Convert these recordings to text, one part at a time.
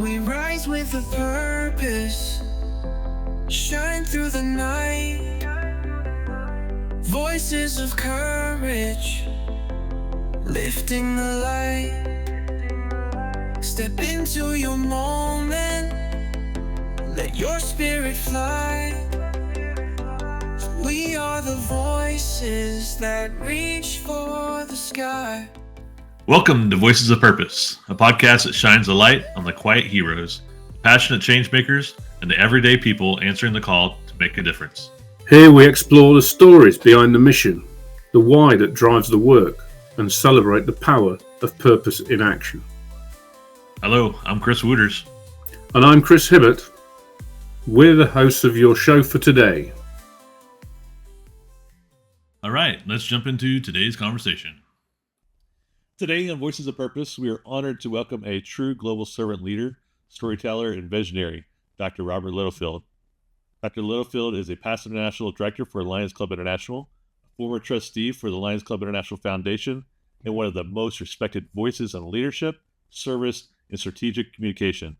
We rise with a purpose, shine through the night. Voices of courage, lifting the light. Step into your moment, let your spirit fly. We are the voices that reach for the sky. Welcome to Voices of Purpose, a podcast that shines a light on the quiet heroes, the passionate change makers, and the everyday people answering the call to make a difference. Here we explore the stories behind the mission, the why that drives the work, and celebrate the power of purpose in action. Hello, I'm Chris Wooters. And I'm Chris Hibbert. We're the hosts of your show for today. All right, let's jump into today's conversation. Today on Voices of Purpose, we are honored to welcome a true global servant leader, storyteller, and visionary, Dr. Robert Littlefield. Dr. Littlefield is a past international director for Lions Club International, a former trustee for the Lions Club International Foundation, and one of the most respected voices on leadership, service, and strategic communication.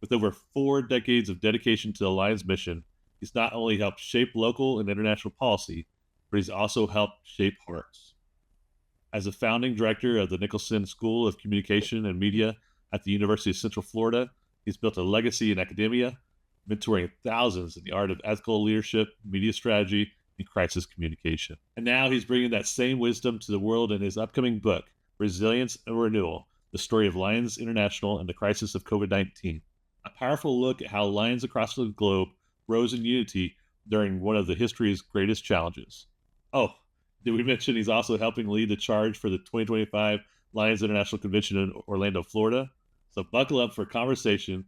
With over 4 decades of dedication to the Lions mission, he's not only helped shape local and international policy, but he's also helped shape hearts. As a founding director of the Nicholson School of Communication and Media at the University of Central Florida, he's built a legacy in academia, mentoring thousands in the art of ethical leadership, media strategy, and crisis communication. And now he's bringing that same wisdom to the world in his upcoming book, Resilience and Renewal, the story of Lions International and the crisis of COVID-19. A powerful look at how Lions across the globe rose in unity during one of the history's greatest challenges. Oh, did we mention he's also helping lead the charge for the 2025 Lions International Convention in Orlando, Florida? So buckle up for a conversation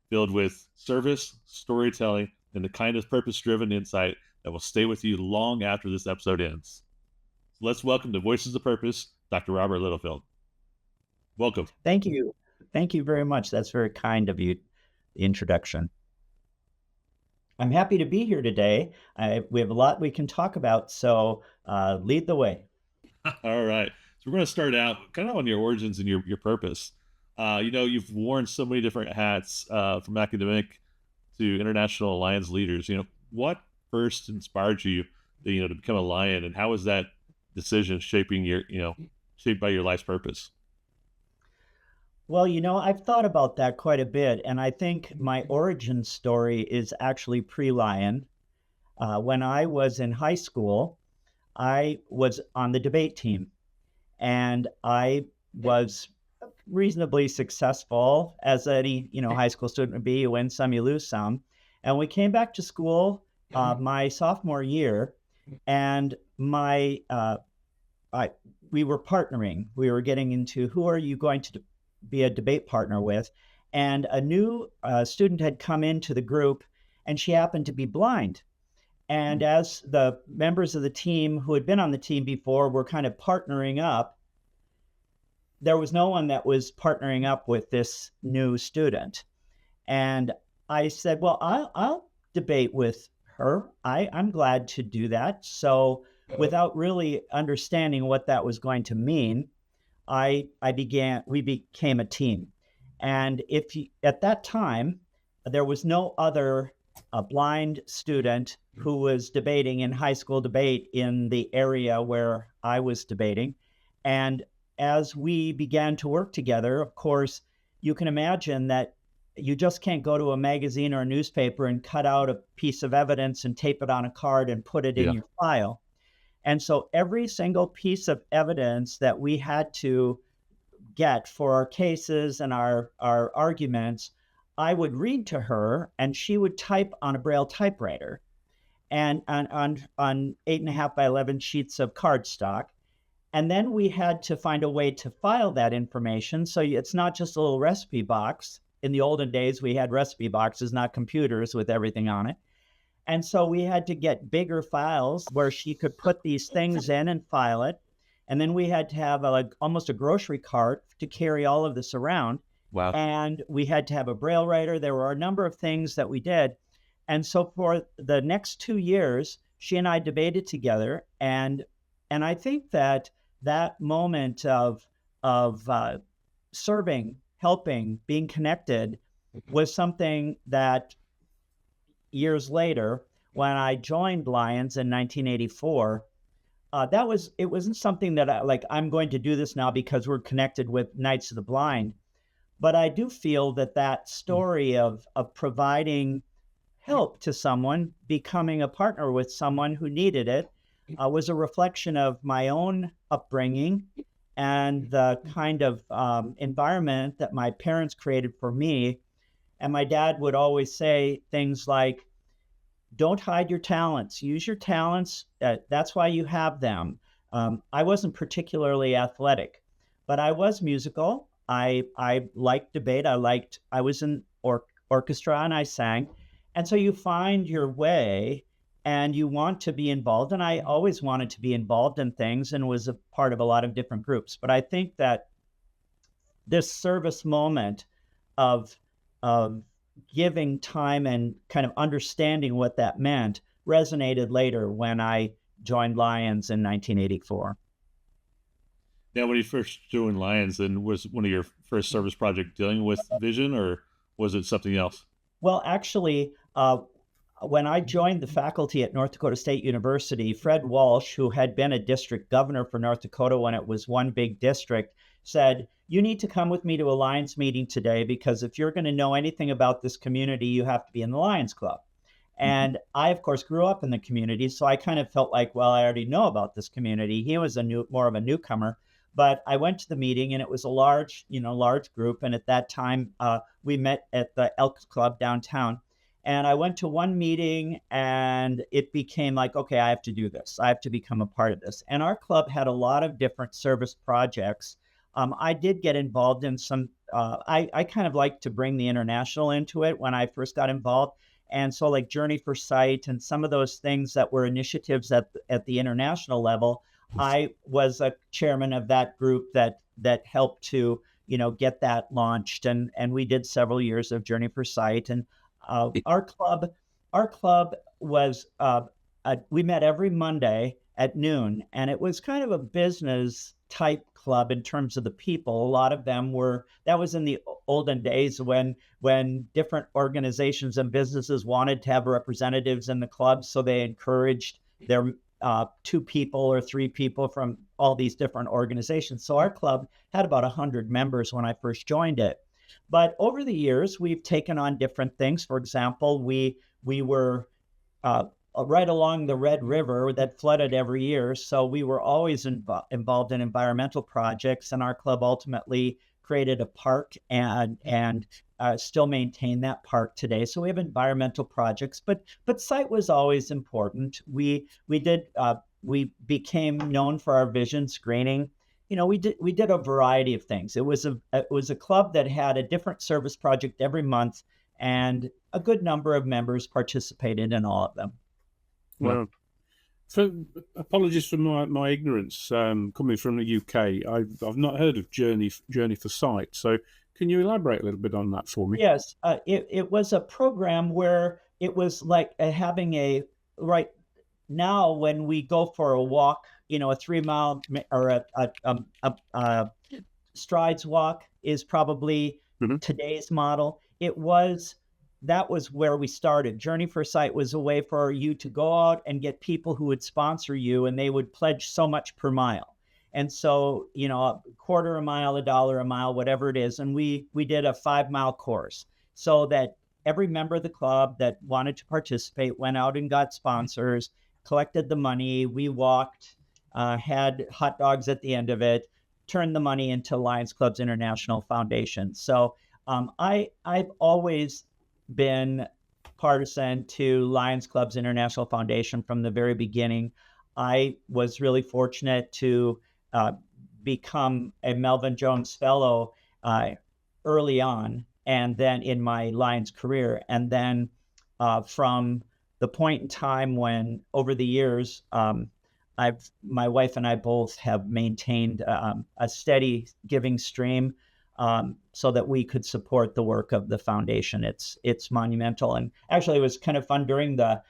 filled with service, storytelling, and the kind of purpose-driven insight that will stay with you long after this episode ends. So let's welcome to Voices of Purpose, Dr. Robert Littlefield. Welcome. Thank you. Thank you very much. That's very kind of you, the introduction. I'm happy to be here today. We have a lot we can talk about, so lead the way. All right. So we're going to start out kind of on your origins and your purpose. You've worn so many different hats, from academic to international Lions leaders. What first inspired you, to become a Lion, and how was that decision shaped by your life's purpose? Well, I've thought about that quite a bit, and I think my origin story is actually pre-Lion. When I was in high school, I was on the debate team, and I was reasonably successful, as any high school student would be. You win some, you lose some. And we came back to school my sophomore year, and we were partnering. We were getting into who are you going to be a debate partner with, and a new student had come into the group, and she happened to be blind. And as the members of the team who had been on the team before were kind of partnering up, there was no one that was partnering up with this new student. And I said, well, I'll debate with her. I'm glad to do that. So without really understanding what that was going to mean, we became a team. And at that time, there was no other blind student who was debating in high school debate in the area where I was debating. And as we began to work together, of course, you can imagine that you just can't go to a magazine or a newspaper and cut out a piece of evidence and tape it on a card and put it in your file. And so every single piece of evidence that we had to get for our cases and our arguments, I would read to her, and she would type on a Braille typewriter and on 8.5 by 11 sheets of cardstock. And then we had to find a way to file that information. So it's not just a little recipe box. In the olden days, we had recipe boxes, not computers with everything on it. And so we had to get bigger files where she could put these things in and file it. And then we had to have almost a grocery cart to carry all of this around. Wow. and we had to have a braille writer. There were a number of things that we did. And so for the next 2 years, she and I debated together. And I think that that moment of serving, helping, being connected was something that years later, when I joined Lions in 1984, it wasn't something that I'm going to do this now because we're connected with Knights of the Blind. But I do feel that that story of providing help to someone, becoming a partner with someone who needed it, was a reflection of my own upbringing and the kind of environment that my parents created for me. And my dad would always say things like, don't hide your talents. Use your talents. That's why you have them. I wasn't particularly athletic, but I was musical. I liked debate. I was in orchestra and I sang. And so you find your way and you want to be involved. And I always wanted to be involved in things and was a part of a lot of different groups. But I think that this service moment of giving time and kind of understanding what that meant resonated later when I joined Lions in 1984. Now, when you first joined Lions, then was one of your first service project dealing with vision, or was it something else? Well, actually, when I joined the faculty at North Dakota State University, Fred Walsh, who had been a district governor for North Dakota when it was one big district, said, you need to come with me to a Lions meeting today because if you're going to know anything about this community, you have to be in the Lions Club. And I, of course, grew up in the community, so I kind of felt like, well, I already know about this community. He was more of a newcomer, but I went to the meeting, and it was a large group. And at that time, we met at the Elks Club downtown. And I went to one meeting, and it became like, okay, I have to do this. I have to become a part of this. And our club had a lot of different service projects. I did get involved in some. I kind of like to bring the international into it when I first got involved. And so like Journey for Sight and some of those things that were initiatives at the international level, I was a chairman of that group that helped to, get that launched. And we did several years of Journey for Sight. And our club was, we met every Monday at noon, and it was kind of a business type club in terms of the people. A lot of them that was in the olden days when different organizations and businesses wanted to have representatives in the club. So they encouraged their 2 people or 3 people from all these different organizations. So our club had about 100 members when I first joined it. But over the years, we've taken on different things. For example, we were right along the Red River that flooded every year. So we were always involved in environmental projects, and our club ultimately created a park and still maintain that park today. So we have environmental projects, but sight was always important. We became known for our vision screening. We did a variety of things. It was a club that had a different service project every month, and a good number of members participated in all of them. Well, so apologies for my ignorance. Coming from the UK, I've not heard of Journey for Sight. So can you elaborate a little bit on that for me? Yes, it was a program where it was like having right now when we go for a walk, a 3 mile or a strides walk is probably today's model. That was where we started. Journey for Sight was a way for you to go out and get people who would sponsor you, and they would pledge so much per mile. And so, a quarter a mile, $1 a mile, whatever it is. And we did a 5-mile course so that every member of the club that wanted to participate went out and got sponsors, collected the money. We walked, had hot dogs at the end of it, turned the money into Lions Clubs International Foundation. So I've always been partisan to Lions Clubs International Foundation from the very beginning. I was really fortunate to become a Melvin Jones Fellow early on, and then in my Lions career. And then from the point in time when, over the years, my wife and I both have maintained a steady giving stream. so that we could support the work of the foundation. It's monumental, and actually, it was kind of fun during the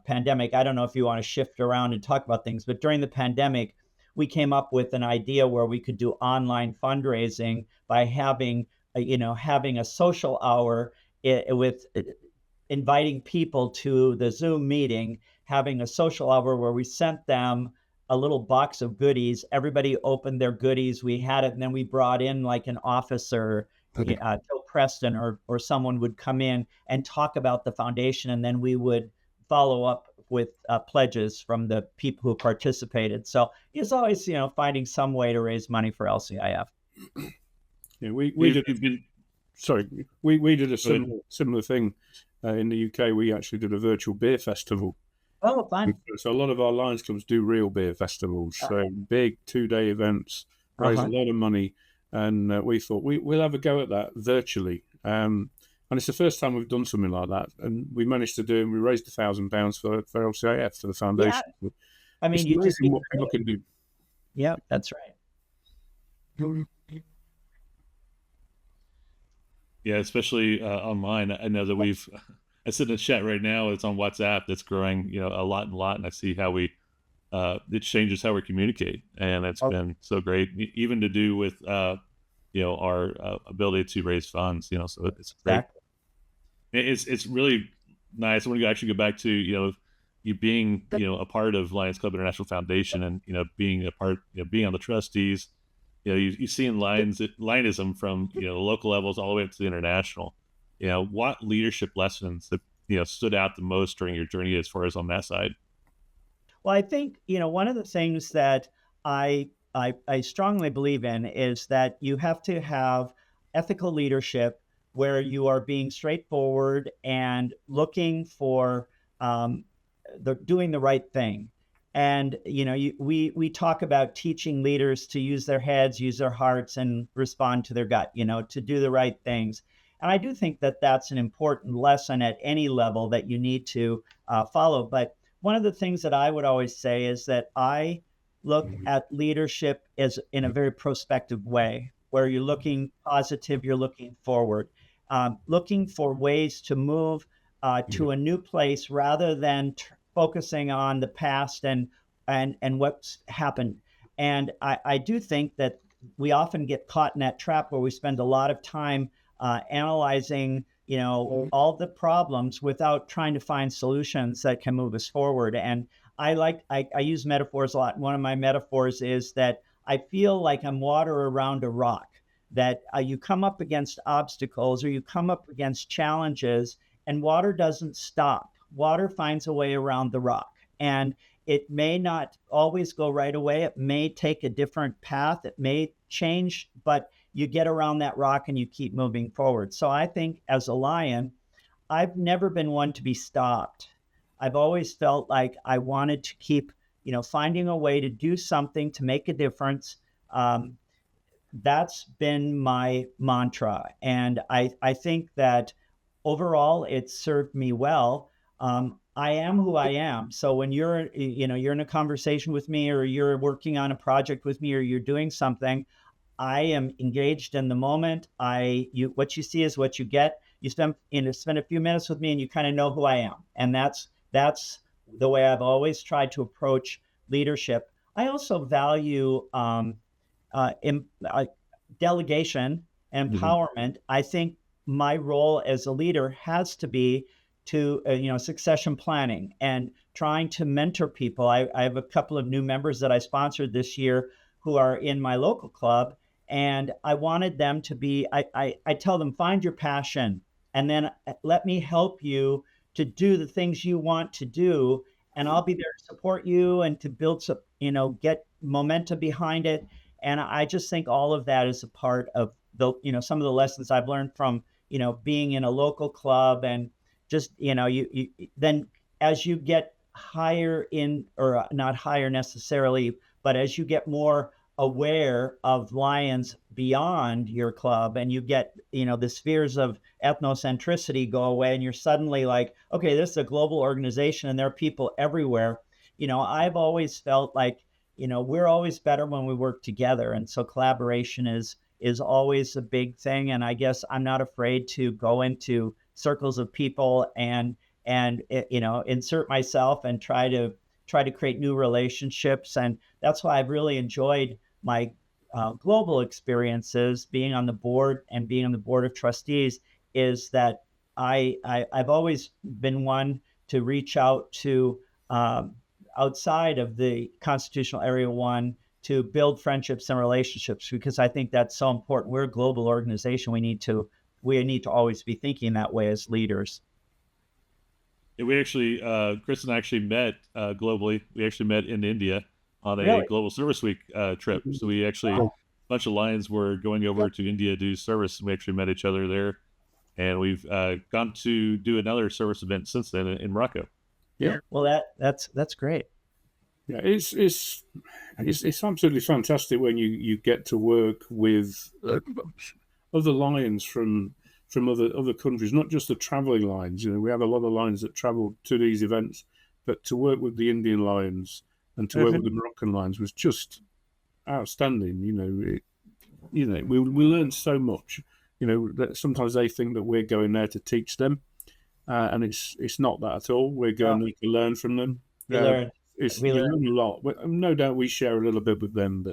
pandemic. I don't know if you want to shift around and talk about things, but during the pandemic, we came up with an idea where we could do online fundraising by having a social hour with inviting people to the Zoom meeting, having a social hour where we sent them a little box of goodies. Everybody opened their goodies. We had it, and then we brought in like an officer, Joe Preston or someone would come in and talk about the foundation, and then we would follow up with pledges from the people who participated. So it's always, finding some way to raise money for LCIF. Yeah, we You've did. been Sorry, we did a Go ahead. similar thing in the UK. We actually did a virtual beer festival. Oh, fine. So a lot of our Lions clubs do real beer festivals, so big 2-day events, raise a lot of money, and we thought we'll have a go at that virtually. And it's the first time we've done something like that, and we managed to do. And we raised £1,000 for LCIF, for the foundation. Yeah. I mean, it's you just amazing what people can do. Yeah, that's right. Yeah, especially online. I know that I sit in a chat right now. It's on WhatsApp. That's growing, a lot, and I see how it changes how we communicate, and it's been so great, even to do with, our ability to raise funds. So it's great. Exactly. It's really nice. I want to actually go back to, you being, a part of Lions Club International Foundation, and being a part, being on the trustees. You see in Lionism from the local levels all the way up to the international. What leadership lessons that stood out the most during your journey as far as on that side? Well, I think one of the things that I strongly believe in is that you have to have ethical leadership where you are being straightforward and looking for doing the right thing. And we talk about teaching leaders to use their heads, use their hearts, and respond to their gut. To do the right things. And I do think that that's an important lesson at any level that you need to follow. But one of the things that I would always say is that I look at leadership as in a very prospective way, where you're looking positive, you're looking forward, looking for ways to move to a new place rather than focusing on the past and what's happened. And I do think that we often get caught in that trap where we spend a lot of time analyzing, all the problems without trying to find solutions that can move us forward. And I use metaphors a lot. One of my metaphors is that I feel like I'm water around a rock, that you come up against obstacles or you come up against challenges, and water doesn't stop. Water finds a way around the rock, and it may not always go right away. It may take a different path. It may change, but you get around that rock and you keep moving forward. So I think as a Lion, I've never been one to be stopped. I've always felt like I wanted to keep, finding a way to do something to make a difference. That's been my mantra. And I think that overall it's served me well. I am who I am. So when you're in a conversation with me, or you're working on a project with me, or you're doing something, I am engaged in the moment. What you see is what you get. You spend a few minutes with me, and you kind of know who I am. And that's the way I've always tried to approach leadership. I also value delegation and empowerment. I think my role as a leader has to be to succession planning and trying to mentor people. I have a couple of new members that I sponsored this year who are in my local club, and I wanted them to be. I tell them, find your passion, and then let me help you to do the things you want to do, and I'll be there to support you and to build some, get momentum behind it. And I just think all of that is a part of the some of the lessons I've learned from being in a local club. And just you then as you get higher in, or not higher necessarily, but as you get more aware of Lions beyond your club, and you get the spheres of ethnocentricity go away, and you're suddenly like, okay, this is a global organization and there are people everywhere. I've always felt like we're always better when we work together, and so collaboration is is always a big thing. And I guess I'm not afraid to go into circles of people and insert myself and try to create new relationships. And that's why I've really enjoyed my global experiences, being on the board and being on the board of trustees, is that I've always been one to reach out to outside of the constitutional area one to build friendships and relationships, because I think that's so important. We're a global organization. We need to always be thinking that way as leaders. And we actually, Chris and I actually met globally. We actually met in India on a Really? Global Service Week trip. So we actually, a bunch of Lions were going over to India to do service, and we actually met each other there. And we've gone to do another service event since then in Morocco. Yeah. Well, that's great. Yeah, it's absolutely fantastic when you get to work with other Lions from other countries, not just the traveling Lions. We have a lot of Lions that travel to these events, but to work with the Indian Lions and to work with the Moroccan Lions was just outstanding. We learned so much. That sometimes they think that we're going there to teach them, and it's not that at all. We're going there to learn from them. We learn. You learn a lot. No doubt we share a little bit with them,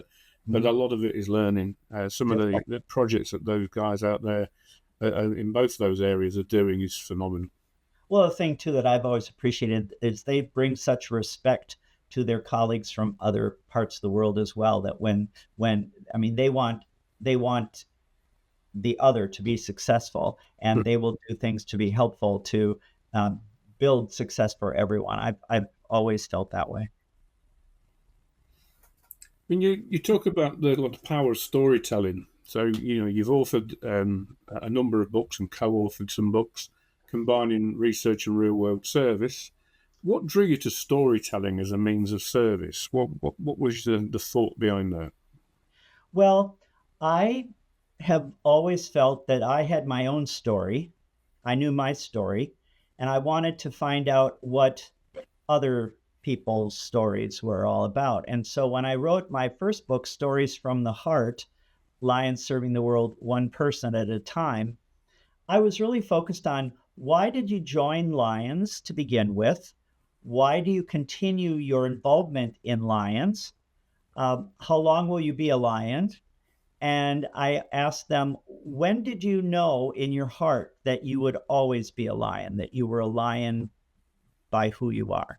but a lot of it is learning. Some of the projects that those guys out there in both those areas are doing is phenomenal. Well, the thing too that I've always appreciated is they bring such respect to their colleagues from other parts of the world as well. That when they want the other to be successful, and they will do things to be helpful to build success for everyone. I've always felt that way. When you talk about the power of storytelling, so you've authored a number of books and co-authored some books combining research and real world service. What drew you to storytelling as a means of service? What was the thought behind that? Well, I have always felt that I had my own story. I knew my story, and I wanted to find out what other people's stories were all about. And so when I wrote my first book, Stories from the Heart, Lions Serving the World One Person at a Time, I was really focused on, why did you join Lions to begin with? Why do you continue your involvement in Lions? How long will you be a Lion? And I asked them, when did you know in your heart that you would always be a Lion, that you were a Lion by who you are?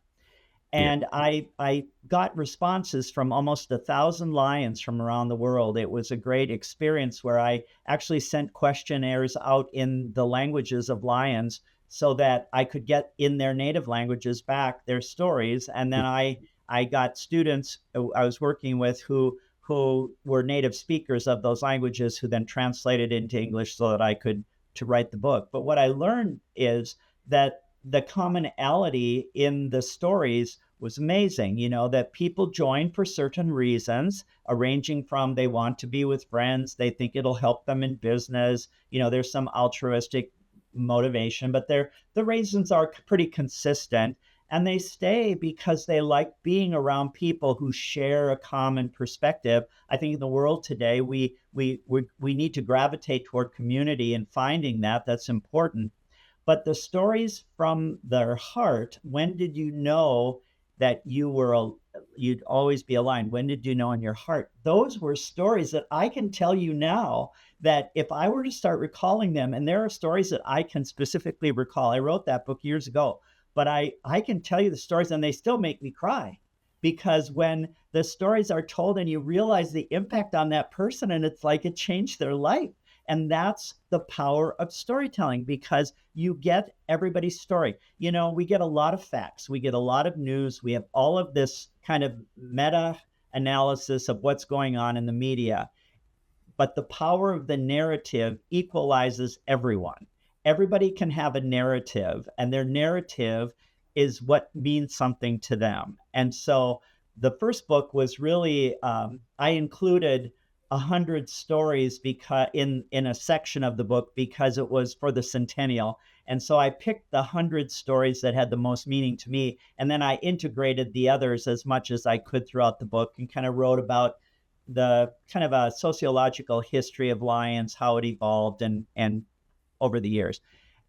And I got responses from almost 1,000 Lions from around the world. It was a great experience where I actually sent questionnaires out in the languages of Lions so that I could get in their native languages back their stories. And then I got students I was working with who were native speakers of those languages, who then translated into English so that I could to write the book. But what I learned is that the commonality in the stories was amazing, that people join for certain reasons, ranging from they want to be with friends, they think it'll help them in business, there's some altruistic motivation, but the reasons are pretty consistent. And they stay because they like being around people who share a common perspective. I think in the world today, we need to gravitate toward community, and finding that's important. But the stories from their heart, when did you know that you'd always be aligned? When did you know in your heart? Those were stories that I can tell you now, that if I were to start recalling them, and there are stories that I can specifically recall. I wrote that book years ago, but I can tell you the stories and they still make me cry, because when the stories are told and you realize the impact on that person, and it's like it changed their life. And that's the power of storytelling, because you get everybody's story. We get a lot of facts, we get a lot of news, we have all of this kind of meta analysis of what's going on in the media. But the power of the narrative equalizes everyone. Everybody can have a narrative, and their narrative is what means something to them. And so the first book was really, I included 100 stories because in a section of the book, because it was for the centennial. And so I picked the 100 stories that had the most meaning to me, and then I integrated the others as much as I could throughout the book, and kind of wrote about the kind of a sociological history of lions, how it evolved and over the years.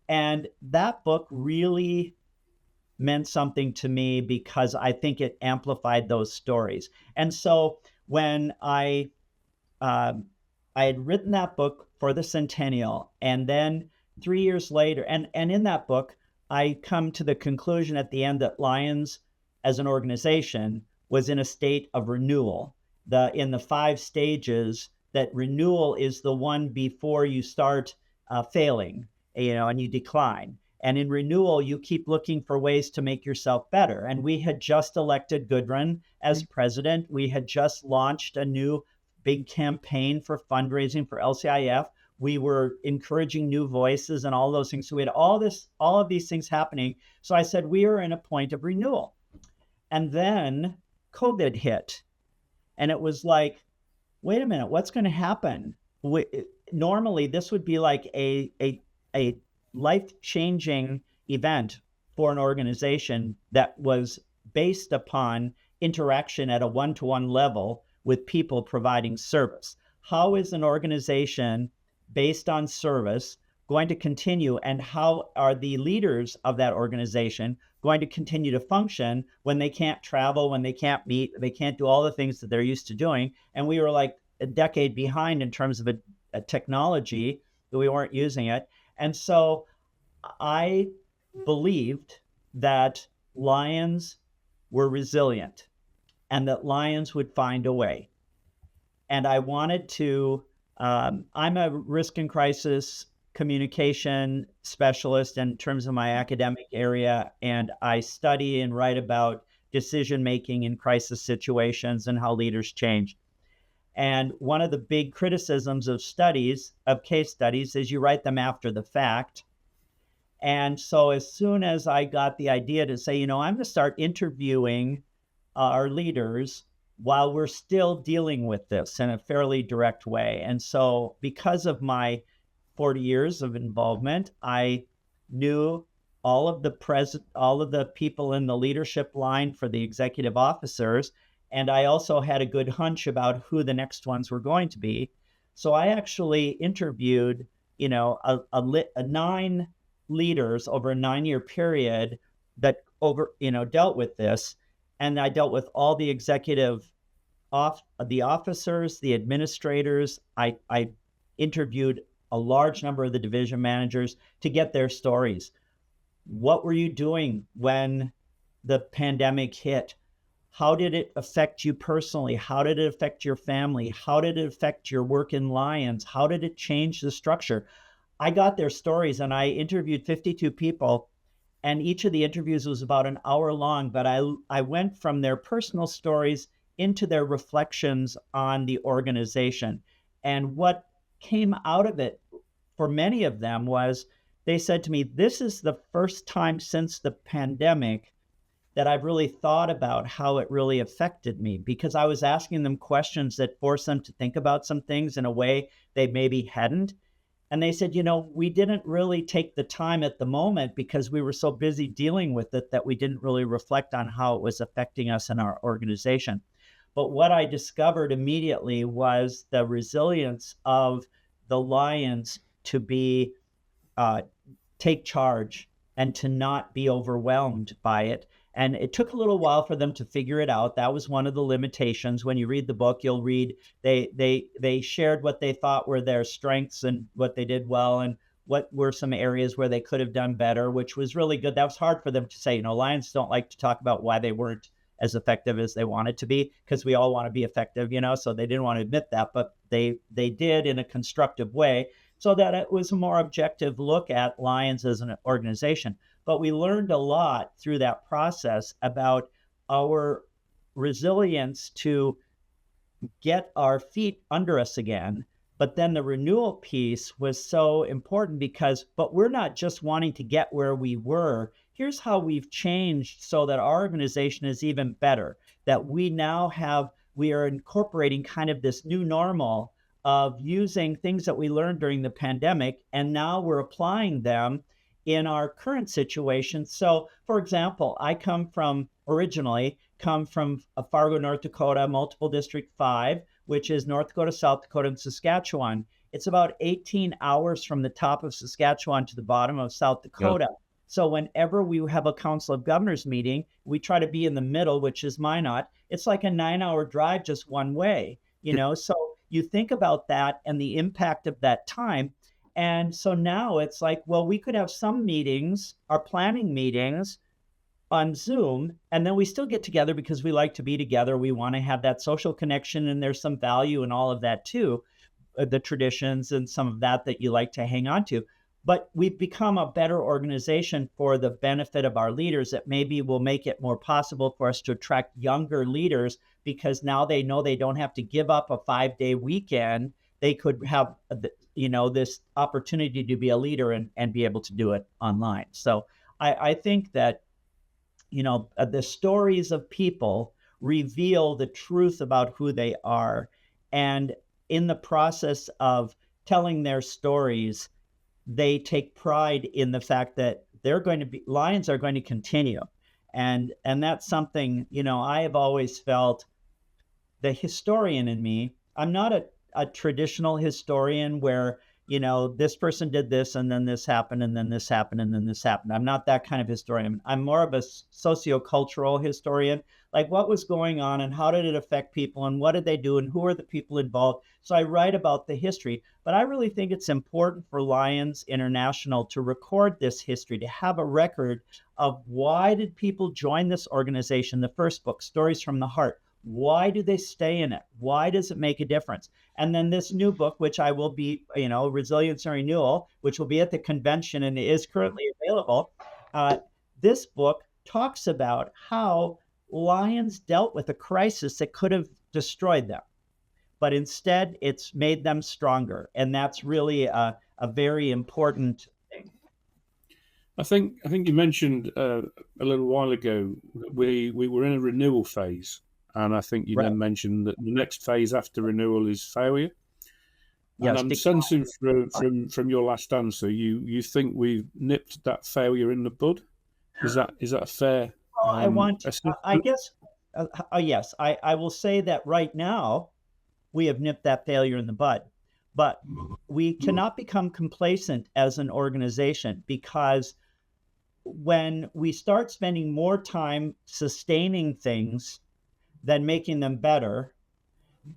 And that book really meant something to me because I think it amplified those stories. And so when um, I had written that book for the centennial, and then 3 years later, and in that book, I come to the conclusion at the end that Lions as an organization was in a state of renewal. In the 5 stages, that renewal is the one before you start failing, and you decline. And in renewal, you keep looking for ways to make yourself better. And we had just elected Gudrun as president. We had just launched a new big campaign for fundraising for LCIF. We were encouraging new voices and all those things. So we had all of these things happening. So I said, we are in a point of renewal. And then COVID hit. And it was like, wait a minute, what's going to happen? Normally, this would be like a life-changing event for an organization that was based upon interaction at a one-to-one level with people providing service. How is an organization based on service going to continue, and how are the leaders of that organization going to continue to function when they can't travel, when they can't meet, they can't do all the things that they're used to doing? And we were like a decade behind in terms of a technology, that we weren't using it. And so I believed that Lions were resilient and that Lions would find a way. And I wanted to, I'm a risk and crisis communication specialist in terms of my academic area, and I study and write about decision making in crisis situations and how leaders change. And one of the big criticisms of case studies, is you write them after the fact. And so as soon as I got the idea to say, I'm going to start interviewing our leaders while we're still dealing with this in a fairly direct way. And so because of my 40 years of involvement, I knew all of the people in the leadership line for the executive officers. And I also had a good hunch about who the next ones were going to be. So I actually interviewed, 9 leaders over a 9-year period that dealt with this. And I dealt with all the the officers, the administrators. I interviewed a large number of the division managers to get their stories. What were you doing when the pandemic hit? How did it affect you personally? How did it affect your family? How did it affect your work in Lions? How did it change the structure? I got their stories, and I interviewed 52 people, and each of the interviews was about an hour long, but I went from their personal stories into their reflections on the organization. And what came out of it for many of them was, they said to me, this is the first time since the pandemic that I've really thought about how it really affected me, because I was asking them questions that forced them to think about some things in a way they maybe hadn't. And they said, we didn't really take the time at the moment because we were so busy dealing with it that we didn't really reflect on how it was affecting us in our organization. But what I discovered immediately was the resilience of the Lions to take charge and to not be overwhelmed by it. And it took a little while for them to figure it out. That was one of the limitations. When you read the book, you'll read they shared what they thought were their strengths and what they did well, and what were some areas where they could have done better, which was really good. That was hard for them to say. Lions don't like to talk about why they weren't as effective as they wanted to be, because we all want to be effective, so they didn't want to admit that, but they did in a constructive way, so that it was a more objective look at Lions as an organization. But we learned a lot through that process about our resilience to get our feet under us again. But then the renewal piece was so important but we're not just wanting to get where we were. Here's how we've changed so that our organization is even better, that we are incorporating kind of this new normal of using things that we learned during the pandemic, and now we're applying them in our current situation. So, for example, I originally come from Fargo, North Dakota, multiple District 5. which is North Dakota, South Dakota, and Saskatchewan. It's about 18 hours from the top of Saskatchewan to the bottom of South Dakota. Yep. So whenever we have a Council of Governors meeting, we try to be in the middle, which is Minot. It's like a 9-hour drive just one way, So you think about that and the impact of that time. And so now it's like, well, we could have some meetings, our planning meetings on Zoom, and then we still get together because we like to be together. We want to have that social connection, and there's some value in all of that too, the traditions and some of that you like to hang on to. But we've become a better organization for the benefit of our leaders that maybe will make it more possible for us to attract younger leaders, because now they know they don't have to give up a 5-day weekend. They could have, this opportunity to be a leader and be able to do it online. So I think that, the stories of people reveal the truth about who they are. And in the process of telling their stories, they take pride in the fact that Lions are going to continue. And that's something, I have always felt, the historian in me. I'm not a traditional historian where, this person did this and then this happened and then this happened and then this happened. I'm not that kind of historian. I'm more of a sociocultural historian, like what was going on and how did it affect people and what did they do and who are the people involved. So I write about the history, but I really think it's important for Lions International to record this history, to have a record of why did people join this organization. The first book, Stories from the Heart. Why do they stay in it? Why does it make a difference? And then this new book, which I will be, Resilience and Renewal, which will be at the convention and is currently available. This book talks about how Lions dealt with a crisis that could have destroyed them, but instead it's made them stronger. And that's really a very important thing. I think you mentioned a little while ago that we were in a renewal phase. And I think you then mentioned that the next phase after renewal is failure. Yes, and I'm sensing from your last answer, you think we've nipped that failure in the bud. Is that a fair? Well, I guess, yes. I will say that right now we have nipped that failure in the bud, but we cannot become complacent as an organization, because when we start spending more time sustaining things than making them better,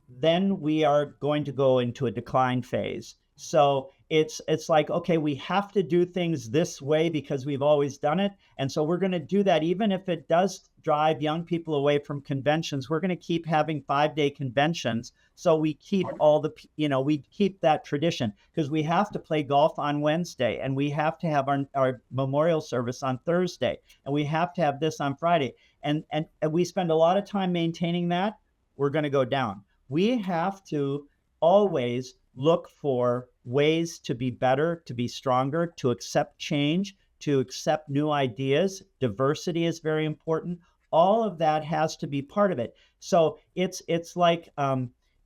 then we are going to go into a decline phase. So it's like, okay, we have to do things this way because we've always done it. And so we're going to do that, even if it does drive young people away from conventions. We're going to keep having 5-day conventions. So we keep we keep that tradition, because we have to play golf on Wednesday, and we have to have our memorial service on Thursday, and we have to have this on Friday. And we spend a lot of time maintaining that. We're going to go down. We have to always look for ways to be better, to be stronger, to accept change, to accept new ideas. Diversity is very important. All of that has to be part of it. So it's like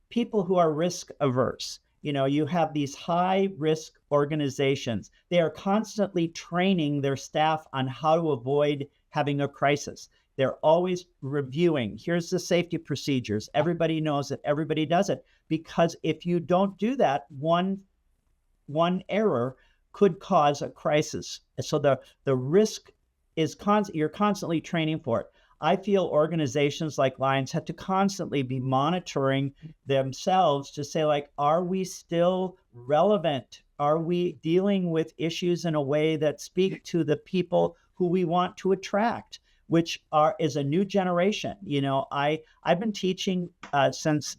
people who are risk averse. You have these high risk organizations. They are constantly training their staff on how to avoid having a crisis. They're always reviewing. Here's the safety procedures. Everybody knows it. Everybody does it. Because if you don't do that, one error could cause a crisis. So the risk is you're constantly training for it. I feel organizations like Lions have to constantly be monitoring themselves to say, like, are we still relevant? Are we dealing with issues in a way that speak to the people who we want to attract, which is a new generation? I've been teaching since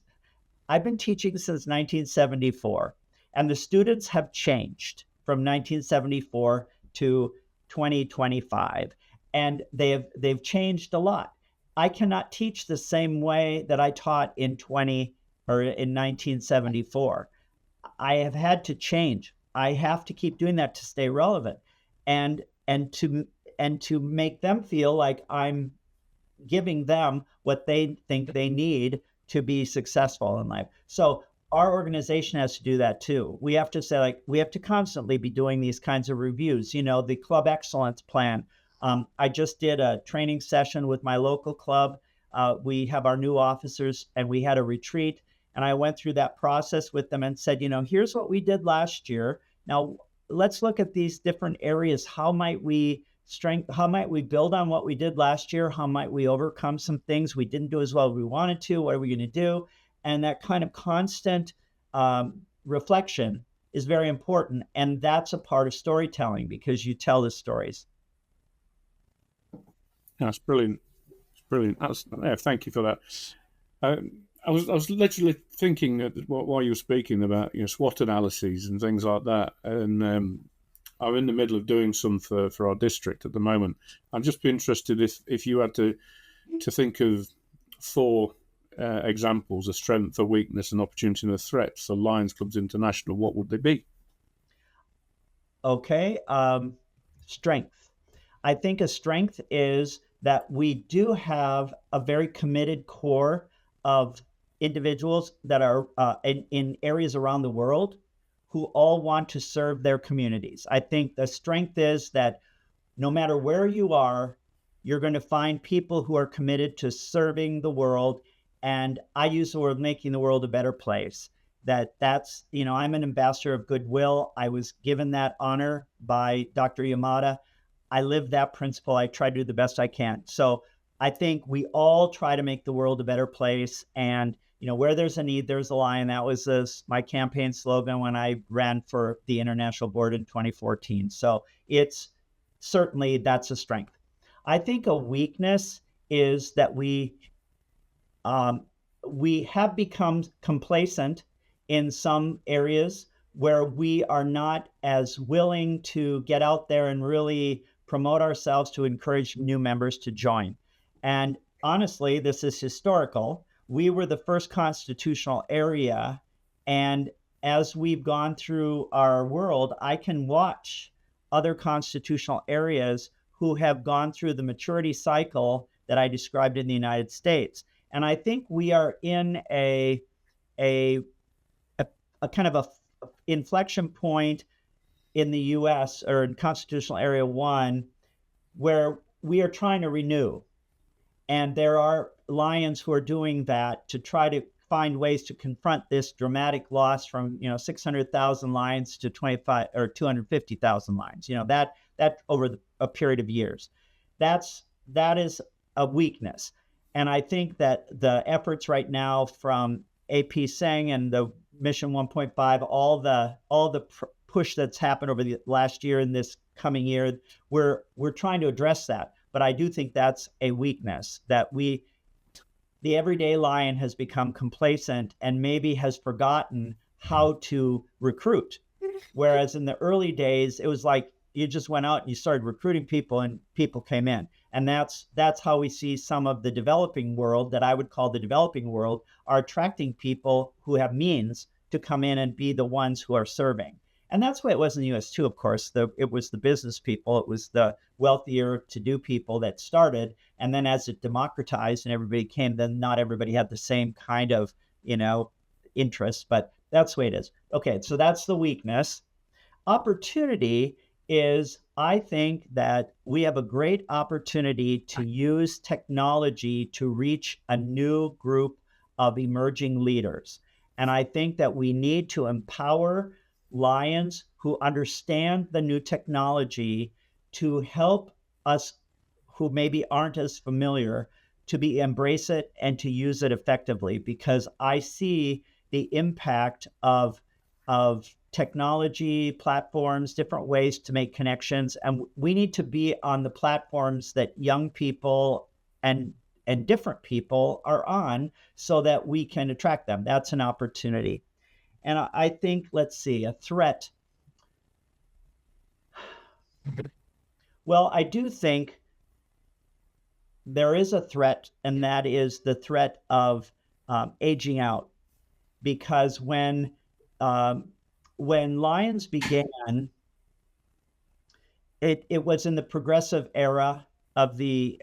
1974, and the students have changed from 1974 to 2025, and they've changed a lot. I cannot teach the same way that I taught in 1974. I have had to change. I have to keep doing that to stay relevant, and to make them feel like I'm giving them what they think they need to be successful in life. So our organization has to do that too. We have to say, like, we have to constantly be doing these kinds of reviews. The Club Excellence Plan. I just did a training session with my local club. We have our new officers, and we had a retreat. And I went through that process with them and said, here's what we did last year. Now let's look at these different areas. How might we build on what we did last year? How might we overcome some things we didn't do as well as we wanted to? What are we going to do? And that kind of constant reflection is very important. And that's a part of storytelling, because you tell the stories. That's brilliant. It's brilliant. Thank you for that. I was literally thinking while you were speaking about SWOT analyses and things like that, and I'm in the middle of doing some for our district at the moment. I'd just be interested if you had to think of 4 examples: a strength, a weakness, an opportunity, and a threat for Lions Clubs International. What would they be? Okay, strength. I think a strength is that we do have a very committed core of individuals that are in areas around the world who all want to serve their communities. I think the strength is that no matter where you are, you're going to find people who are committed to serving the world. And I use the word making the world a better place. That's I'm an ambassador of goodwill. I was given that honor by Dr. Yamada. I live that principle. I try to do the best I can. So I think we all try to make the world a better place. And where there's a need, there's a lion. That was my campaign slogan when I ran for the international board in 2014. So it's certainly, that's a strength. I think a weakness is that we have become complacent in some areas where we are not as willing to get out there and really promote ourselves to encourage new members to join. And honestly, this is historical. We were the first constitutional area. And as we've gone through our world, I can watch other constitutional areas who have gone through the maturity cycle that I described in the United States. And I think we are in a kind of a inflection point in the US, or in Constitutional Area 1, where we are trying to renew. And there are Lions who are doing that to try to find ways to confront this dramatic loss from 600,000 Lions to 25 or 250,000 Lions. That over a period of years. That is a weakness. And I think that the efforts right now from AP Singh and the Mission 1.5, all the push that's happened over the last year and this coming year, we're trying to address that. But I do think that's a weakness, that the everyday Lion has become complacent and maybe has forgotten how to recruit. Whereas in the early days, it was like you just went out and you started recruiting people and people came in. And that's how we see some of the developing world, that I would call the developing world, are attracting people who have means to come in and be the ones who are serving. And that's the way it was in the US too, of course. It was the business people, it was the wealthier to-do people that started. And then as it democratized and everybody came, then not everybody had the same kind of, interest, but that's the way it is. Okay, so that's the weakness. Opportunity is, I think that we have a great opportunity to use technology to reach a new group of emerging leaders. And I think that we need to empower Lions who understand the new technology to help us who maybe aren't as familiar to embrace it and to use it effectively, because I see the impact of technology, platforms, different ways to make connections. And we need to be on the platforms that young people and different people are on so that we can attract them. That's an opportunity. And I think, let's see, a threat. Well, I do think there is a threat, and that is the threat of aging out. Because when Lions began, it was in the progressive era of in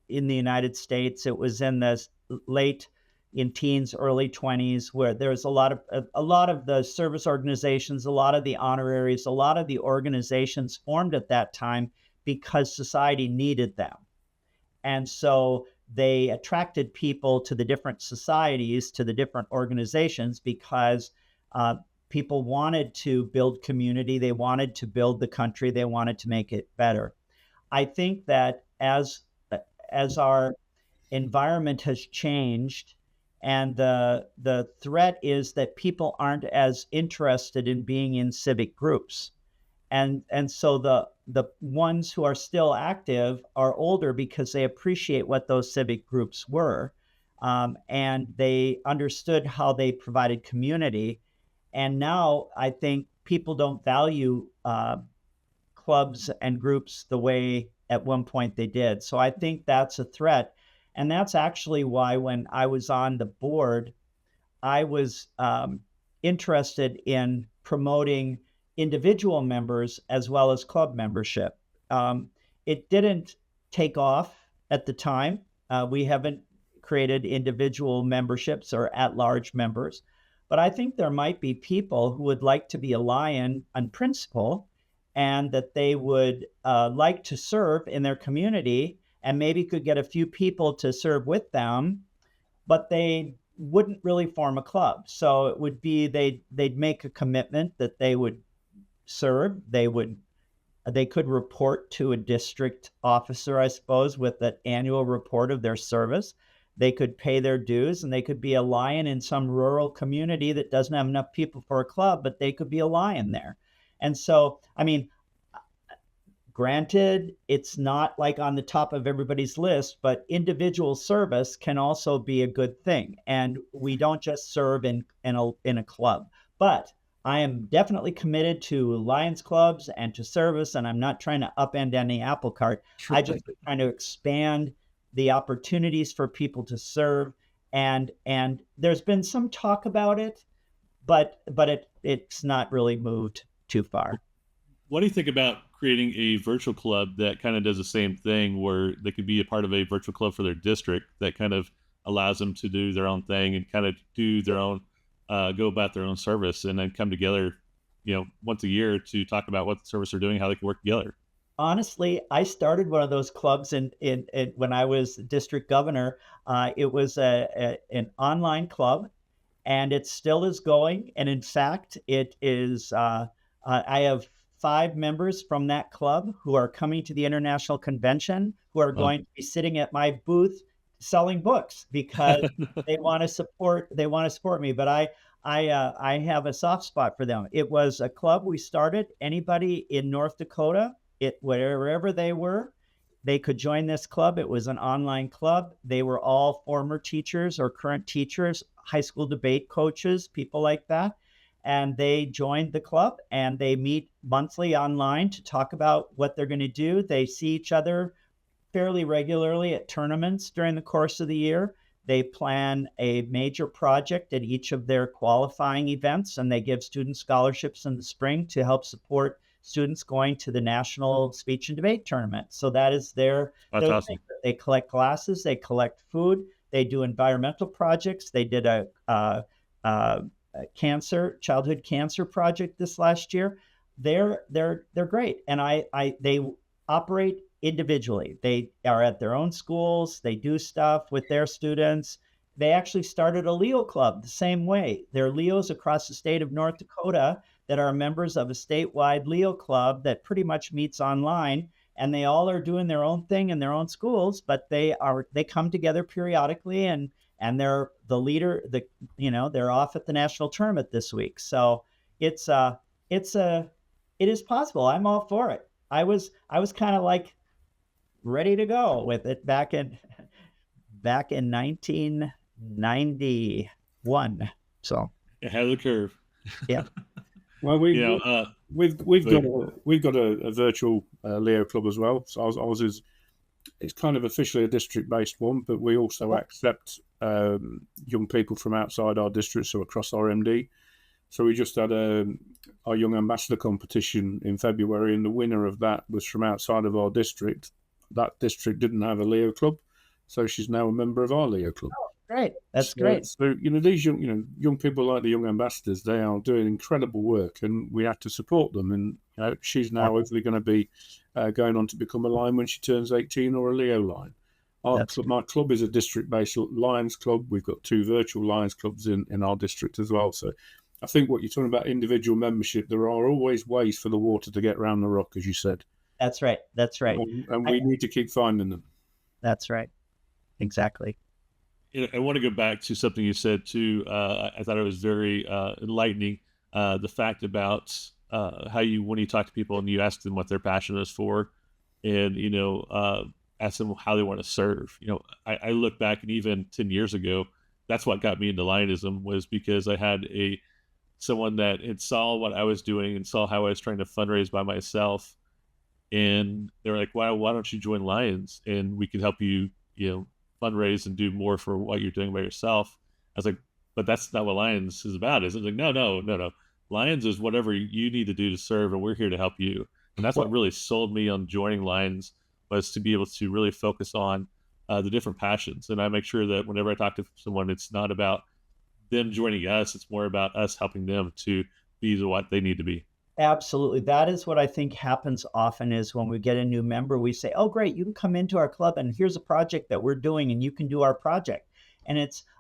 the United States. It was in the in teens, early 20s, where there's a lot of the service organizations, a lot of the honoraries, a lot of the organizations formed at that time because society needed them. And so they attracted people to the different societies, to the different organizations, because people wanted to build community. They wanted to build the country. They wanted to make it better. I think that as our environment has changed, and the threat is that people aren't as interested in being in civic groups, and so the ones who are still active are older because they appreciate what those civic groups were, and they understood how they provided community. And now I think people don't value clubs and groups the way at one point they did. So I think that's a threat. And that's actually why when I was on the board, I was interested in promoting individual members as well as club membership. It didn't take off at the time. We haven't created individual memberships or at-large members, but I think there might be people who would like to be a Lion on principle, and that they would like to serve in their community, and maybe could get a few people to serve with them, but they wouldn't really form a club. So it would be they'd make a commitment that they would serve. They could report to a district officer, I suppose, with an annual report of their service. They could pay their dues, and they could be a Lion in some rural community that doesn't have enough people for a club, but they could be a Lion there. And so, I mean, granted, it's not like on the top of everybody's list, but individual service can also be a good thing. And we don't just serve in a club. But I am definitely committed to Lions clubs and to service, and I'm not trying to upend any apple cart. I just trying to expand the opportunities for people to serve. And there's been some talk about it, but it's not really moved too far. What do you think about creating a virtual club that kind of does the same thing, where they could be a part of a virtual club for their district that kind of allows them to do their own thing and kind of do their own, go about their own service, and then come together, once a year to talk about what the service they're doing, how they can work together? Honestly, I started one of those clubs in when I was district governor. It was an online club, and it still is going. And in fact, it is. I have 5 members from that club who are coming to the international convention, who are going to be sitting at my booth selling books because they want to support me. But I have a soft spot for them. It was a club we started. Anybody in North Dakota, wherever they were, they could join this club. It was an online club. They were all former teachers or current teachers, high school debate coaches, people like that. And they joined the club, and they meet monthly online to talk about what they're going to do. They see each other fairly regularly at tournaments during the course of the year. They plan a major project at each of their qualifying events, and they give student scholarships in the spring to help support students going to the national speech and debate tournament. So that is their Awesome. thing. They collect glasses, they collect food, they do environmental projects. They did a childhood cancer project this last year. They're great, and they operate individually. They are at their own schools. They do stuff with their students. They actually started a Leo club the same way. There are Leos across the state of North Dakota that are members of a statewide Leo club that pretty much meets online, and they all are doing their own thing in their own schools, but they come together periodically, and they're the leader. They're off at the national tournament this week. So it is possible. I'm all for it. I was kind of like ready to go with it back in 1991. So Ahead of the curve. Yeah. Well, we've got a virtual Leo club as well. So ours is, it's kind of officially a district-based one, but we also accept young people from outside our district, so across our MD. So we just had our Young Ambassador competition in February, and the winner of that was from outside of our district. That district didn't have a Leo club, so she's now a member of our Leo club. Oh, great. That's great. So these young people like the Young Ambassadors, they are doing incredible work, and we had to support them. And she's now hopefully going to be going on to become a Lion when she turns 18, or a Leo Lion. My club is a district-based Lions club. We've got 2 virtual Lions clubs in our district as well. So I think what you're talking about, individual membership, there are always ways for the water to get around the rock, as you said. That's right. That's right. And we need to keep finding them. That's right. Exactly. I want to go back to something you said too. I thought it was very enlightening. The fact about how when you talk to people and you ask them what their passion is for, and ask them how they want to serve. I look back, and even 10 years ago, that's what got me into Lionism, was because I had someone that had saw what I was doing and saw how I was trying to fundraise by myself, and they were like, "Why don't you join Lions, and we can help you, fundraise and do more for what you're doing by yourself." I was like, "But that's not what Lions is about, is it?" Like, no. Lions is whatever you need to do to serve, and we're here to help you. And that's what really sold me on joining Lions, was to be able to really focus on the different passions. And I make sure that whenever I talk to someone, it's not about them joining us. It's more about us helping them to be what they need to be. Absolutely. That is what I think happens often, is when we get a new member, we say, "Oh, great, you can come into our club and here's a project that we're doing and you can do our project." And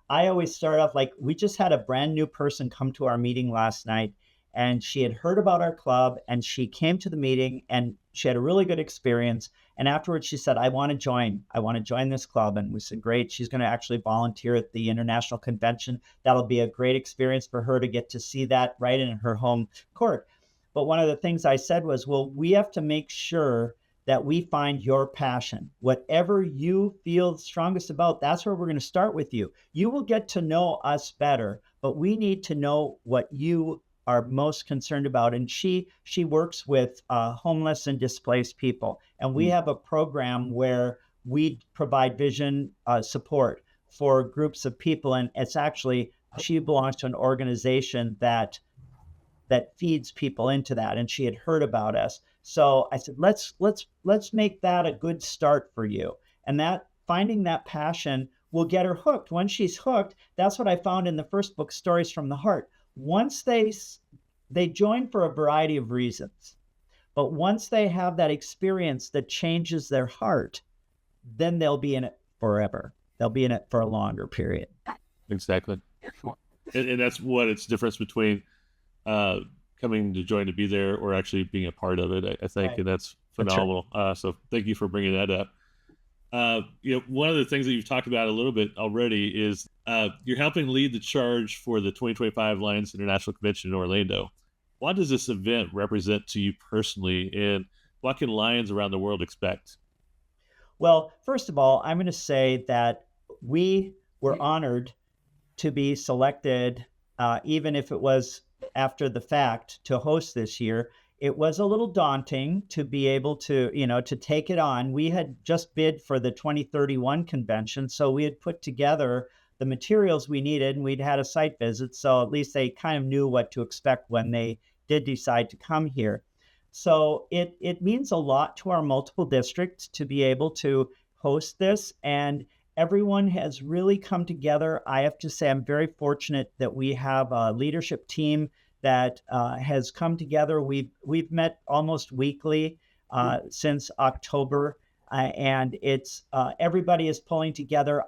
I always start off like, we just had a brand new person come to our meeting last night, and she had heard about our club and she came to the meeting and she had a really good experience. And afterwards she said, I want to join this club. And we said, great. She's going to actually volunteer at the international convention. That'll be a great experience for her to get to see that right in her home court. But one of the things I said was, well, we have to make sure that we find your passion. Whatever you feel strongest about, that's where we're going to start with you. You will get to know us better, but we need to know what you are most concerned about. And she works with homeless and displaced people. And we have a program where we provide vision support for groups of people. And it's actually, she belongs to an organization that feeds people into that. And she had heard about us. So I said, let's make that a good start for you. And that finding that passion will get her hooked. Once she's hooked, that's what I found in the first book, Stories from the Heart. Once they join for a variety of reasons, but once they have that experience that changes their heart, then they'll be in it forever. They'll be in it for a longer period. Exactly. And that's what it's difference between coming to join to be there or actually being a part of it, I think. Right. And that's phenomenal. So thank you for bringing that up. One of the things that you've talked about a little bit already is you're helping lead the charge for the 2025 Lions International Convention in Orlando. What does this event represent to you personally, and what can Lions around the world expect? Well, first of all, I'm going to say that we were honored to be selected, even if it was after the fact, to host this year. It was a little daunting to be able to, to take it on. We had just bid for the 2031 convention, so we had put together the materials we needed, and we'd had a site visit, so at least they kind of knew what to expect when they did decide to come here. So it means a lot to our multiple districts to be able to host this, and everyone has really come together. I have to say, I'm very fortunate that we have a leadership team that has come together. We've met almost weekly since October, and it's everybody is pulling together.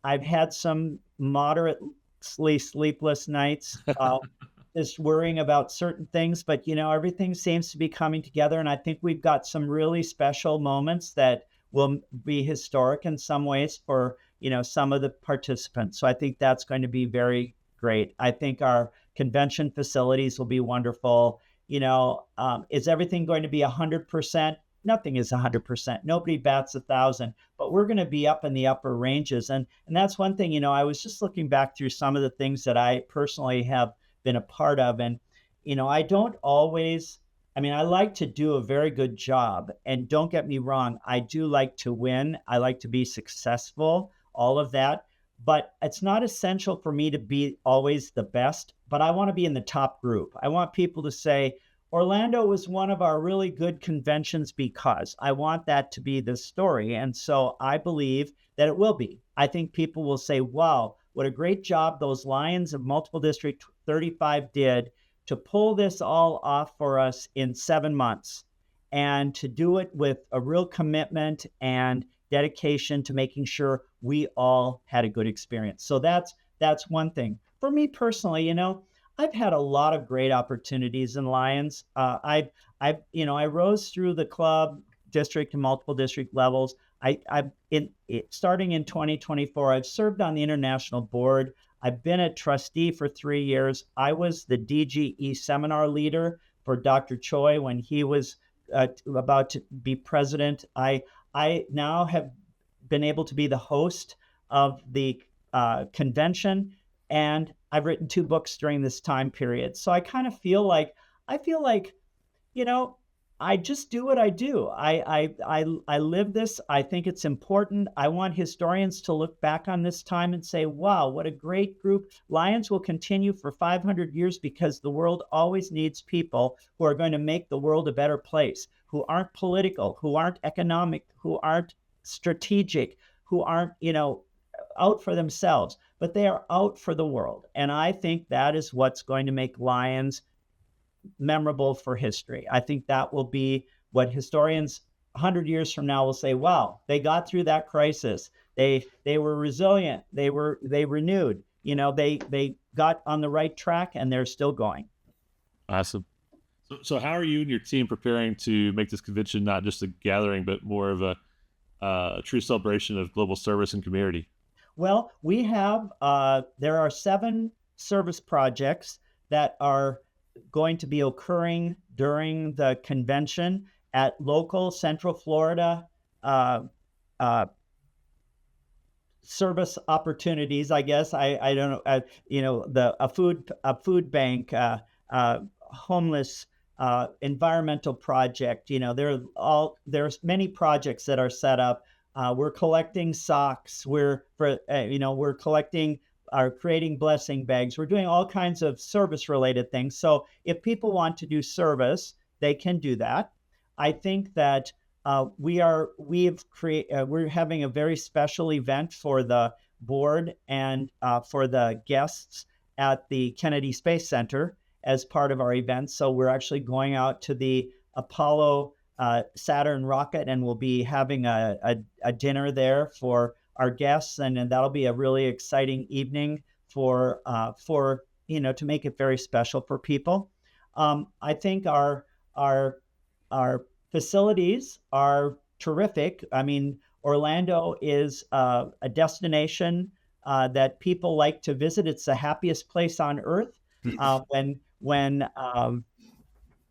I've had some moderately sleepless nights, just worrying about certain things, but everything seems to be coming together, and I think we've got some really special moments that will be historic in some ways for some of the participants. So I think that's going to be very great. I think our convention facilities will be wonderful. Is everything going to be 100%? Nothing is 100%. Nobody bats 1,000, but we're going to be up in the upper ranges. And that's one thing, I was just looking back through some of the things that I personally have been a part of. And, I don't always, I like to do a very good job. And don't get me wrong, I do like to win. I like to be successful, all of that. But it's not essential for me to be always the best, but I want to be in the top group. I want people to say, Orlando was one of our really good conventions because. I want that to be the story. And so I believe that it will be. I think people will say, wow, what a great job those Lions of Multiple District 35 did to pull this all off for us in 7 months, and to do it with a real commitment and dedication to making sure we all had a good experience. So that's one thing. For me personally, I've had a lot of great opportunities in Lions. I rose through the club, district, and multiple district levels. Starting in 2024, I've served on the international board. I've been a trustee for 3 years. I was the DGE seminar leader for Dr. Choi when he was about to be president. I now have been able to be the host of the convention, and I've written 2 books during this time period. So I kind of feel like you know, I just do what I do. I live this. I think it's important. I want historians to look back on this time and say, wow, what a great group. Lions will continue for 500 years because the world always needs people who are going to make the world a better place, who aren't political, who aren't economic, who aren't strategic, who aren't, out for themselves, but they are out for the world. And I think that is what's going to make Lions memorable for history. I think that will be what historians 100 years from now will say, wow, they got through that crisis. They were resilient. They renewed. They got on the right track, and they're still going. Awesome. So how are you and your team preparing to make this convention not just a gathering, but more of a true celebration of global service and community? Well, we have, there are 7 service projects that are going to be occurring during the convention at local Central Florida service opportunities. I guess I don't know. A food bank, homeless, environmental project. There's many projects that are set up. We're collecting socks. We're collecting are creating blessing bags. We're doing all kinds of service related things. So if people want to do service, they can do that. I think that we're having a very special event for the board and for the guests at the Kennedy Space Center as part of our event. So we're actually going out to the Apollo Saturn rocket, and we'll be having a dinner there for our guests, and that'll be a really exciting evening for to make it very special for people. I think our facilities are terrific. I mean, Orlando is a destination that people like to visit. It's the happiest place on earth. When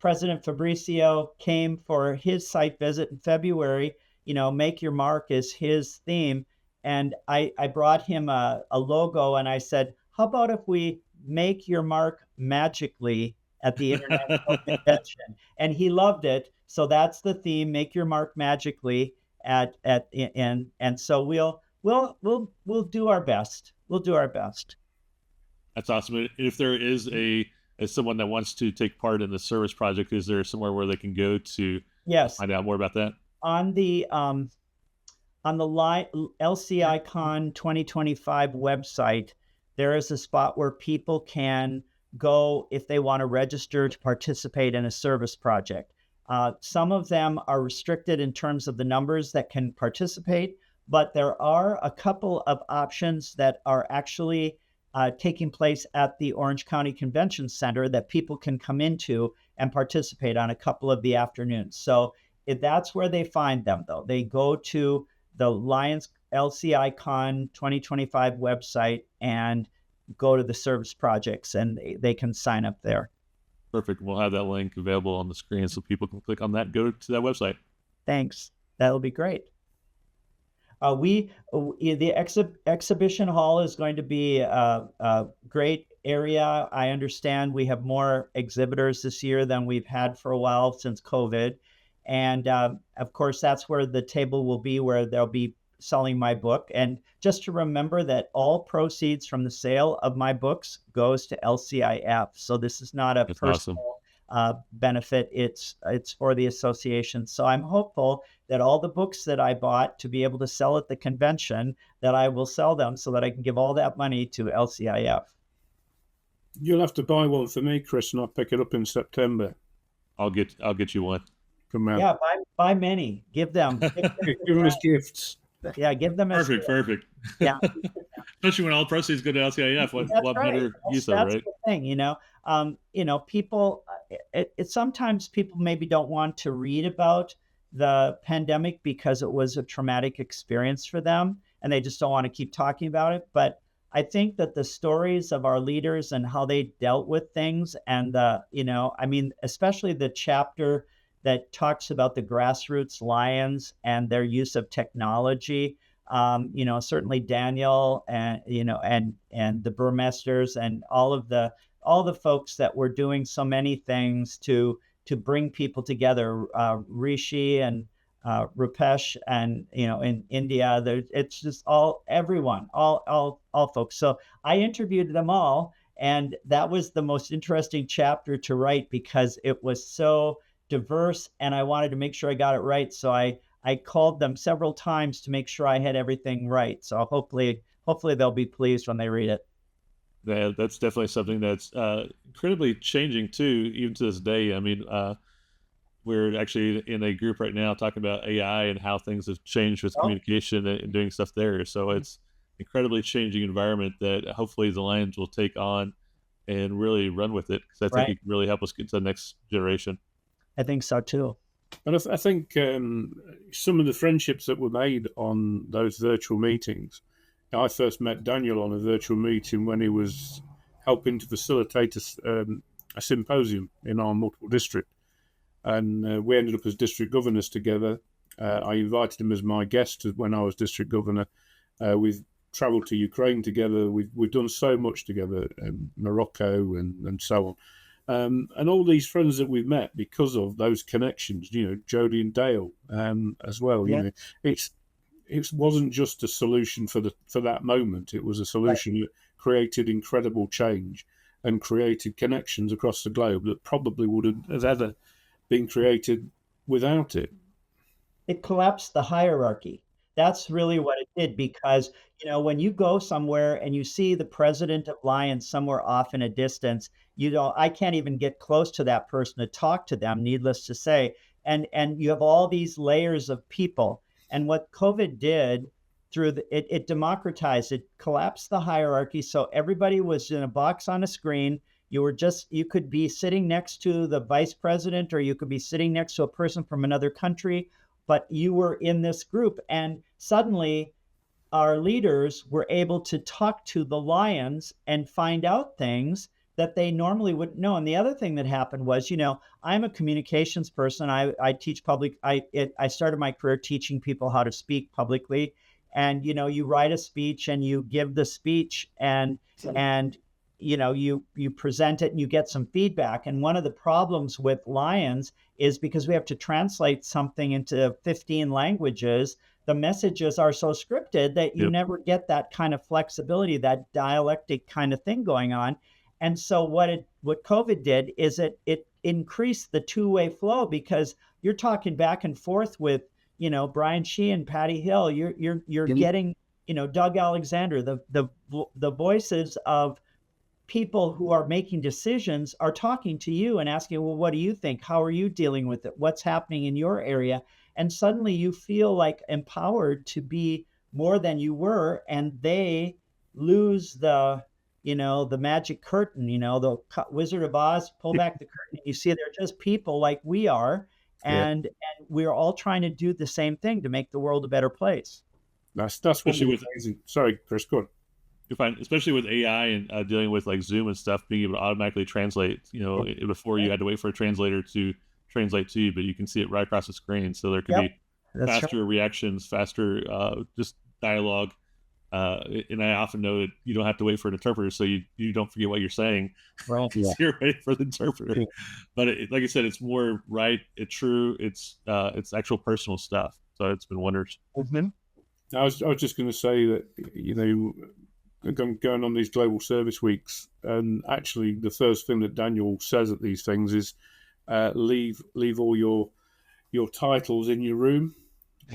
President Fabricio came for his site visit in February, Make Your Mark is his theme. And I brought him a logo, and I said, how about if we make your mark magically at the International Convention? And he loved it. So that's the theme, make your mark magically and so we'll do our best. We'll do our best. That's awesome. If there is as someone that wants to take part in the service project, is there somewhere where they can go to find out more about that? On the LCICon 2025 website, there is a spot where people can go if they want to register to participate in a service project. Some of them are restricted in terms of the numbers that can participate, but there are a couple of options that are actually taking place at the Orange County Convention Center that people can come into and participate on a couple of the afternoons. So that's where they find them, though. They go to the Lions LCICon 2025 website and go to the service projects, and they can sign up there. Perfect. We'll have that link available on the screen so people can click on that and go to that website. Thanks. That'll be great. The exhibition hall is going to be a great area. I understand we have more exhibitors this year than we've had for a while since COVID. And of course, that's where the table will be, where they'll be selling my book. And just to remember that all proceeds from the sale of my books goes to LCIF. So this is not a That's personal benefit. It's for the association. So I'm hopeful that all the books that I bought to be able to sell at the convention, that I will sell them so that I can give all that money to LCIF. You'll have to buy one for me, Chris, and I'll pick it up in September. I'll get you one. Come out. Yeah, buy many. Give them. Give them as gifts. Yeah, give them a Perfect. yeah. Especially when all proceeds go to LCIF, That's what right. better use of it, That's right? the thing, people. Sometimes people maybe don't want to read about the pandemic because it was a traumatic experience for them, and they just don't want to keep talking about it. But I think that the stories of our leaders and how they dealt with things, and especially the chapter that talks about the grassroots lions and their use of technology, certainly Daniel and the Burmesters and all the folks that were doing so many things to bring people together. Rishi and Rupesh, and in India, it's just all folks. So I interviewed them all, and that was the most interesting chapter to write because it was so diverse, and I wanted to make sure I got it right. So I called them several times to make sure I had everything right. So hopefully they'll be pleased when they read it. Yeah, that's definitely something that's incredibly changing too, even to this day. I mean, we're actually in a group right now talking about AI and how things have changed with Oh. communication and doing stuff there. So it's incredibly changing environment that hopefully the Lions will take on and really run with it, because I think Right. it can really help us get to the next generation. I think so too. And I think some of the friendships that were made on those virtual meetings. I first met Daniel on a virtual meeting when he was helping to facilitate a symposium in our multiple district. And we ended up as district governors together. I invited him as my guest when I was district governor. We've travelled to Ukraine together. We've done so much together, Morocco and so on. And all these friends that we've met because of those connections, Jody and Dale as well. Yeah. It wasn't just a solution for that moment. It was a solution that created incredible change and created connections across the globe that probably wouldn't have ever been created without it. It collapsed the hierarchy. That's really what it did, because when you go somewhere and you see the president of Lions somewhere off in a distance, I can't even get close to that person to talk to them, needless to say. And you have all these layers of people. And what COVID did it democratized, it collapsed the hierarchy. So everybody was in a box on a screen. You could be sitting next to the vice president, or you could be sitting next to a person from another country, but you were in this group. And suddenly our leaders were able to talk to the Lions and find out things that they normally wouldn't know. And the other thing that happened was, I'm a communications person. I teach I started my career teaching people how to speak publicly. And, you write a speech and you give the speech, and you present it and you get some feedback. And one of the problems with Lions is because we have to translate something into 15 languages, the messages are so scripted that you never get that kind of flexibility, that dialectic kind of thing going on. And so what COVID did is it increased the two-way flow, because you're talking back and forth with, Brian Shee and Patty Hill. You're getting, Doug Alexander, the voices of people who are making decisions are talking to you and asking, well, what do you think? How are you dealing with it? What's happening in your area? And suddenly you feel like empowered to be more than you were, and they lose the magic curtain, the Wizard of Oz, pull back the curtain, and you see they're just people like we are, and we're all trying to do the same thing to make the world a better place. That's what was amazing. Sorry, Chris, go on. You find, especially with AI and dealing with like Zoom and stuff, being able to automatically translate, before you had to wait for a translator to translate to you, but you can see it right across the screen. So there can be faster reactions, faster just dialogue. And I often know that you don't have to wait for an interpreter, so you don't forget what you're saying. Right. So you're waiting for the interpreter. But like I said, it's more right, it's true, it's actual personal stuff. So it's been wonders. Mm-hmm. I was just going to say that, going on these global service weeks, and actually the first thing that Daniel says at these things is leave all your titles in your room,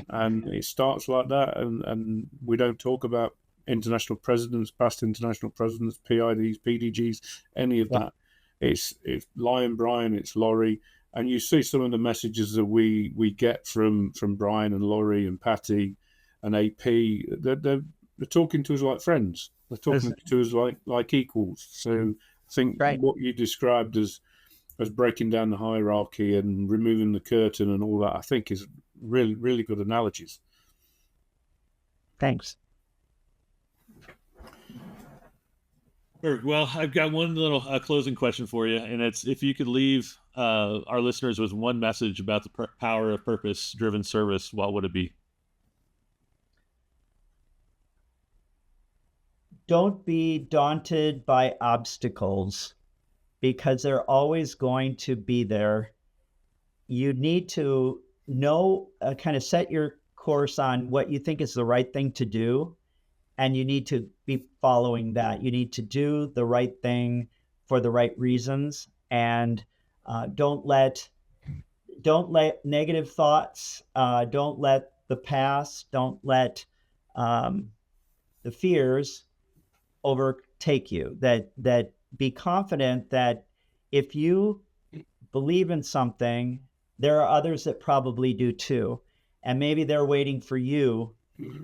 and it starts like that, and we don't talk about international presidents, past international presidents, PIDs, PDGs, any of that. It's Lion Brian, it's Laurie, and you see some of the messages that we get from Brian and Laurie and Patty an AP. They're talking to us like friends. They're talking to us like equals. So I think what you described as breaking down the hierarchy and removing the curtain and all that, I think is really, really good analogies. Thanks. Well, I've got one little closing question for you, and it's if you could leave our listeners with one message about the power of purpose-driven service, what would it be? Don't be daunted by obstacles because they're always going to be there. You need to know, kind of set your course on what you think is the right thing to do. And you need to be following that. You need to do the right thing for the right reasons, and don't let negative thoughts, don't let the past, don't let the fears overtake you. That be confident that if you believe in something, there are others that probably do too, and maybe they're waiting for you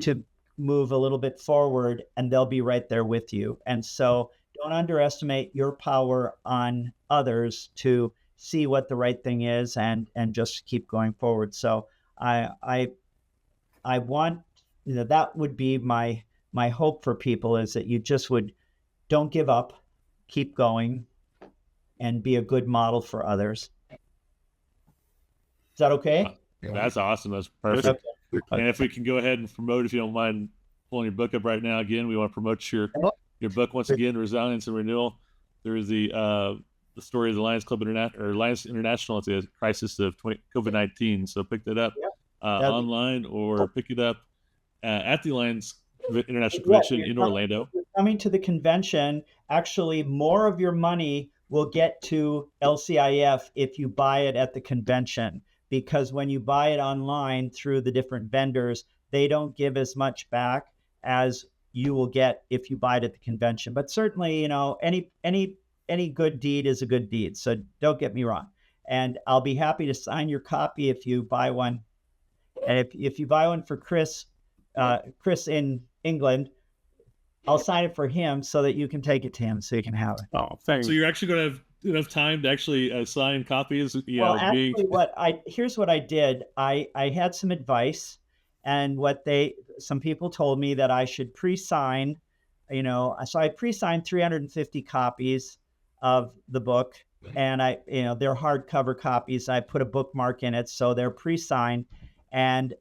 to move a little bit forward, and they'll be right there with you. And so don't underestimate your power on others to see what the right thing is, and just keep going forward. So I want, that would be my hope for people, is that you just don't give up, keep going, and be a good model for others. Is that okay? That's awesome. That's perfect. And if we can go ahead and promote, if you don't mind pulling your book up right now, again, we want to promote your book once again, Resilience and Renewal. There is the story of the Lions Club or Lions International at the crisis of COVID-19. So pick that up online, or pick it up at the Lions International Convention in Orlando. Coming to the convention, actually, more of your money will get to LCIF if you buy it at the convention, because when you buy it online through the different vendors, they don't give as much back as you will get if you buy it at the convention. But certainly, any good deed is a good deed. So don't get me wrong. And I'll be happy to sign your copy if you buy one. And if you buy one for Chris in England, I'll sign it for him so that you can take it to him so you can have it. Oh, thanks. So you're actually going to have enough time to actually sign copies? Actually, here's what I did. I had some advice, and some people told me that I should pre-sign, so I pre-signed 350 copies of the book, and they're hardcover copies. I put a bookmark in it, so they're pre-signed, and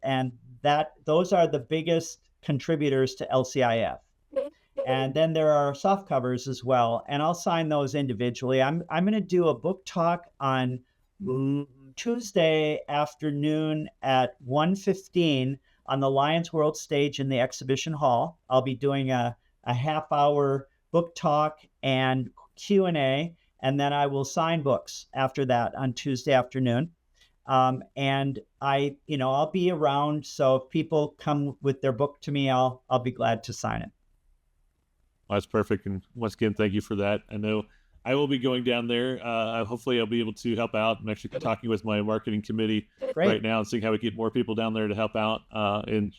those are the biggest contributors to LCIF. And then there are soft covers as well, and I'll sign those individually. I'm going to do a book talk on Tuesday afternoon at 1:15 on the Lions World stage in the exhibition hall. I'll be doing a half-hour book talk and Q&A, and then I will sign books after that on Tuesday afternoon. And I'll be around, so if people come with their book to me, I'll be glad to sign it. Well, that's perfect. And once again, thank you for that. I know I will be going down there. Hopefully I'll be able to help out. I'm actually talking with my marketing committee right now and seeing how we get more people down there to help out in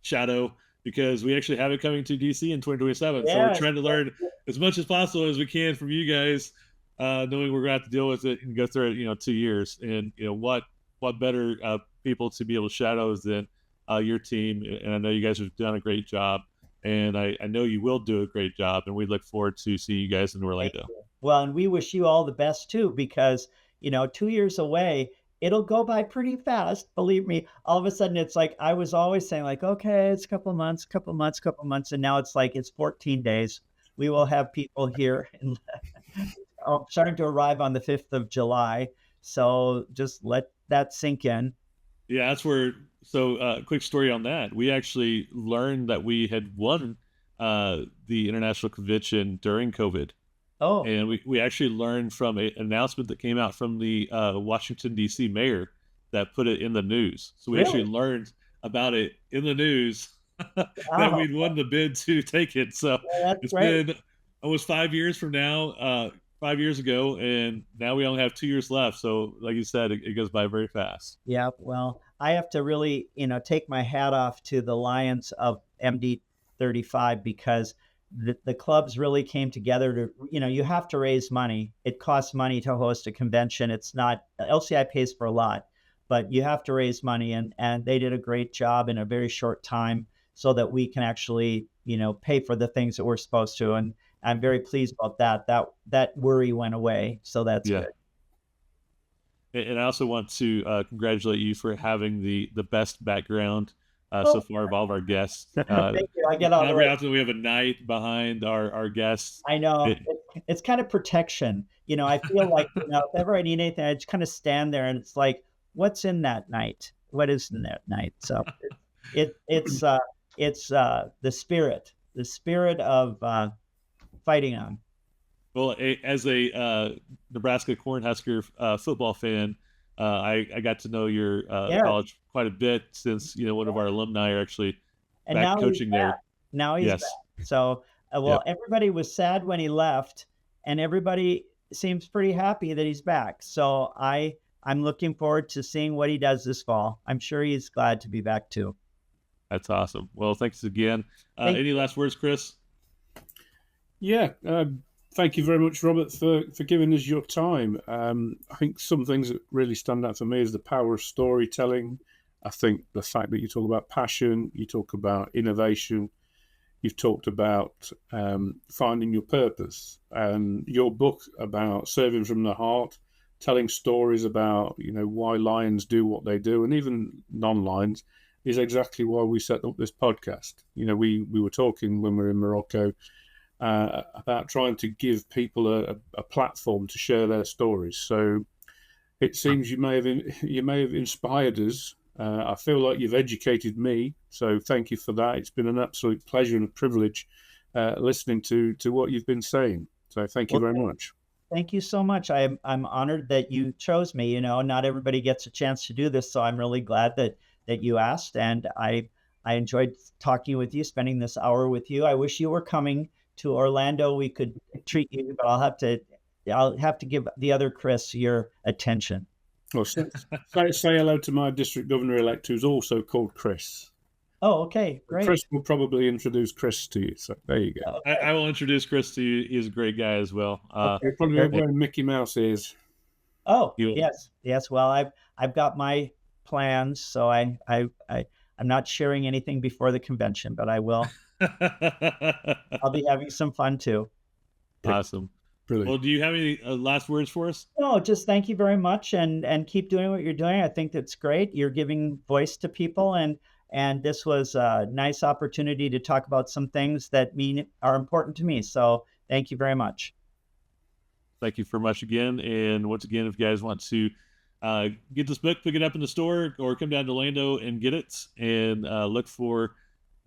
Shadow, because we actually have it coming to DC in 2027. Yes. So we're trying to learn as much as possible as we can from you guys, knowing we're going to have to deal with it and go through it, 2 years. And, what better people to be able to shadow than your team. And I know you guys have done a great job. And I know you will do a great job, and we look forward to seeing you guys in Orlando. Well, and we wish you all the best too, because 2 years away, it'll go by pretty fast. Believe me. All of a sudden, it's like I was always saying, like, okay, it's a couple months, and now it's like it's 14 days. We will have people here and starting to arrive on the 5th of July. So just let that sink in. Yeah, that's where. So quick story on that. We actually learned that we had won the international convention during COVID. Oh. And we actually learned from an announcement that came out from the Washington, D.C. mayor that put it in the news. So we actually learned about it in the news that we'd won the bid to take it. So it's been almost 5 years from now, 5 years ago, and now we only have 2 years left. So like you said, it goes by very fast. Yeah, well, I have to really, take my hat off to the Lions of MD35 because the clubs really came together to, you have to raise money. It costs money to host a convention. It's not, LCI pays for a lot, but you have to raise money, and they did a great job in a very short time so that we can actually, pay for the things that we're supposed to. And I'm very pleased about that. That worry went away. So that's good. And I also want to congratulate you for having the best background so far of all of our guests. Thank you. I get all every often we have a knight behind our guests. I know. It's kind of protection. I feel like, if ever I need anything, I just kind of stand there and it's like, what's in that knight? What is in that knight? So it's the spirit of fighting on. Well, as a Nebraska Cornhusker football fan, I got to know your college quite a bit since one of our alumni are actually back coaching there. Now he's back. So, everybody was sad when he left, and everybody seems pretty happy that he's back. So I'm looking forward to seeing what he does this fall. I'm sure he's glad to be back too. That's awesome. Well, thanks again. Any last words, Chris? Yeah. Thank you very much, Robert, for giving us your time. I think some things that really stand out for me is the power of storytelling. I think the fact that you talk about passion, you talk about innovation, you've talked about finding your purpose, and your book about serving from the heart, telling stories about why Lions do what they do, and even non-Lions, is exactly why we set up this podcast. We were talking when we were in Morocco about trying to give people a platform to share their stories. So it seems you may have inspired us. I feel like you've educated me, so thank you for that. It's been an absolute pleasure and a privilege listening to what you've been saying. So thank you very much. Thank you so much. I'm honored that you chose me. Not everybody gets a chance to do this, so I'm really glad that you asked, and I enjoyed talking with you, spending this hour with you. I wish you were coming to Orlando. We could treat you, but I'll have to give the other Chris your attention. Well, say hello to my district governor-elect, who's also called Chris. Oh, okay, great. Chris will probably introduce Chris to you, so there you go. Okay. I will introduce Chris to you. He's a great guy as well. Okay, probably wearing Mickey Mouse ears. Oh, yes. Well, I've got my plans, so I'm not sharing anything before the convention, but I will. I'll be having some fun too. Awesome. Brilliant. Well, do you have any last words for us? No, just thank you very much, and keep doing what you're doing. I think that's great. You're giving voice to people, and this was a nice opportunity to talk about some things that are important to me. So thank you very much. Thank you very much again. And once again, if you guys want to get this book, pick it up in the store, or come down to Orlando and get it, and look for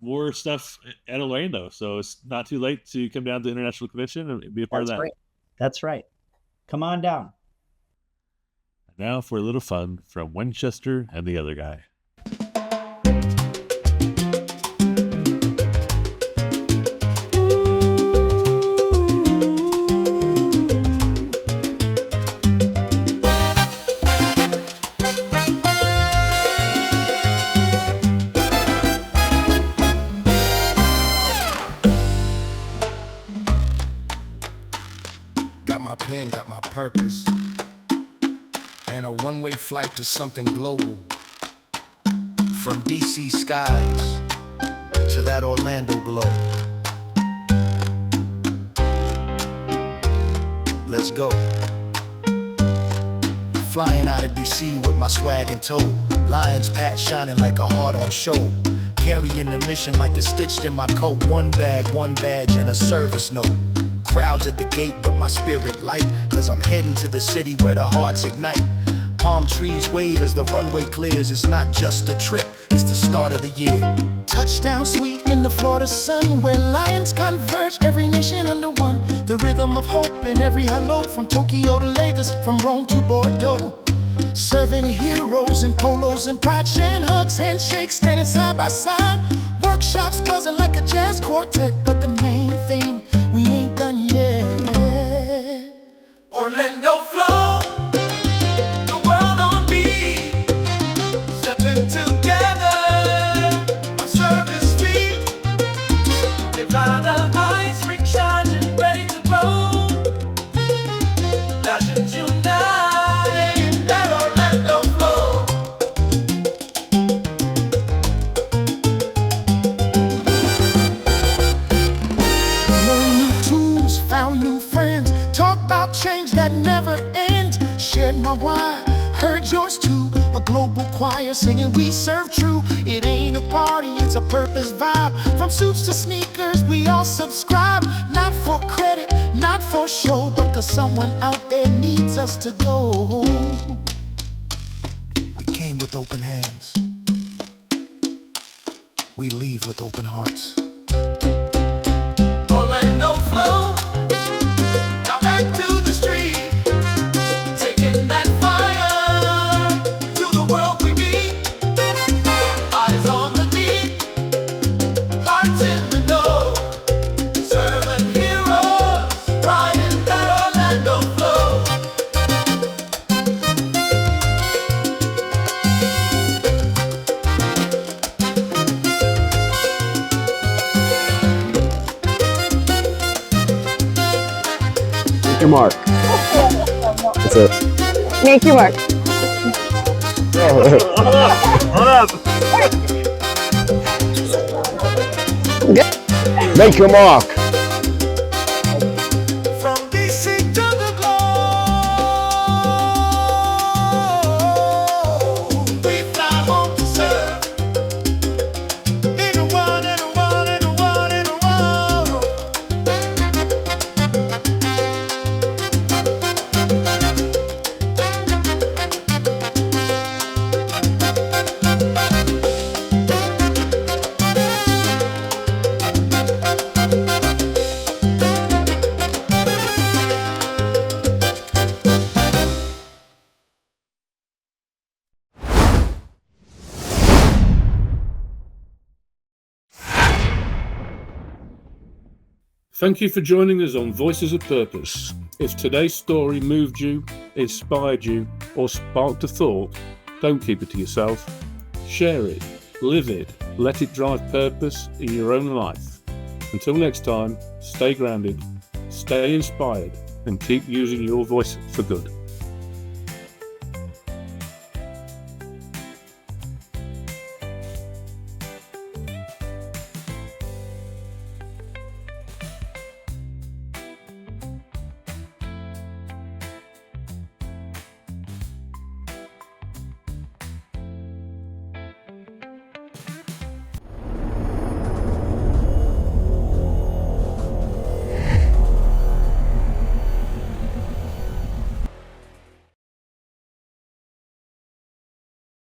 more stuff at Orlando. So it's not too late to come down to the International Convention and be a part of that. Great. That's right. Come on down. Now for a little fun from Winchester and the other guy. Got my purpose, and a one-way flight to something global. From DC skies to that Orlando glow. Let's go. Flying out of DC with my swag in tow. Lions patch shining like a heart on show. Carrying the mission like it's stitched in my coat. One bag, one badge, and a service note. Crowds at the gate, but my spirit light, 'cause I'm heading to the city where the hearts ignite. Palm trees wave as the runway clears. It's not just a trip, it's the start of the year. Touchdown sweet in the Florida sun, where lions converge, every nation under one. The rhythm of hope in every hello, from Tokyo to Lagos, from Rome to Bordeaux. Serving heroes in polos and pride, sharing hugs, handshakes, standing side by side. Workshops buzzing like a jazz quartet, but the main thing, we ain't done yet. Orlando flow, the world on beat. Step into now why? Heard yours too. A global choir singing we serve true. It ain't a party, it's a purpose vibe. From suits to sneakers, we all subscribe. Not for credit, not for show, but 'cause someone out there needs us to go. We came with open hands. We leave with open hearts. Orlando flow, now back to the street, taking that fire to the world we meet. Eyes on the need, hearts in the know, serving heroes, pride in that Orlando flow. Your mark. That's it. Make your mark. Make your mark. From DC to the globe, we fly home to serve. In a world, in a world, in a world, in a world. Thank you for joining us on Voices of Purpose. If today's story moved you, inspired you, or sparked a thought, don't keep it to yourself. Share it, live it, let it drive purpose in your own life. Until next time, stay grounded, stay inspired, and keep using your voice for good.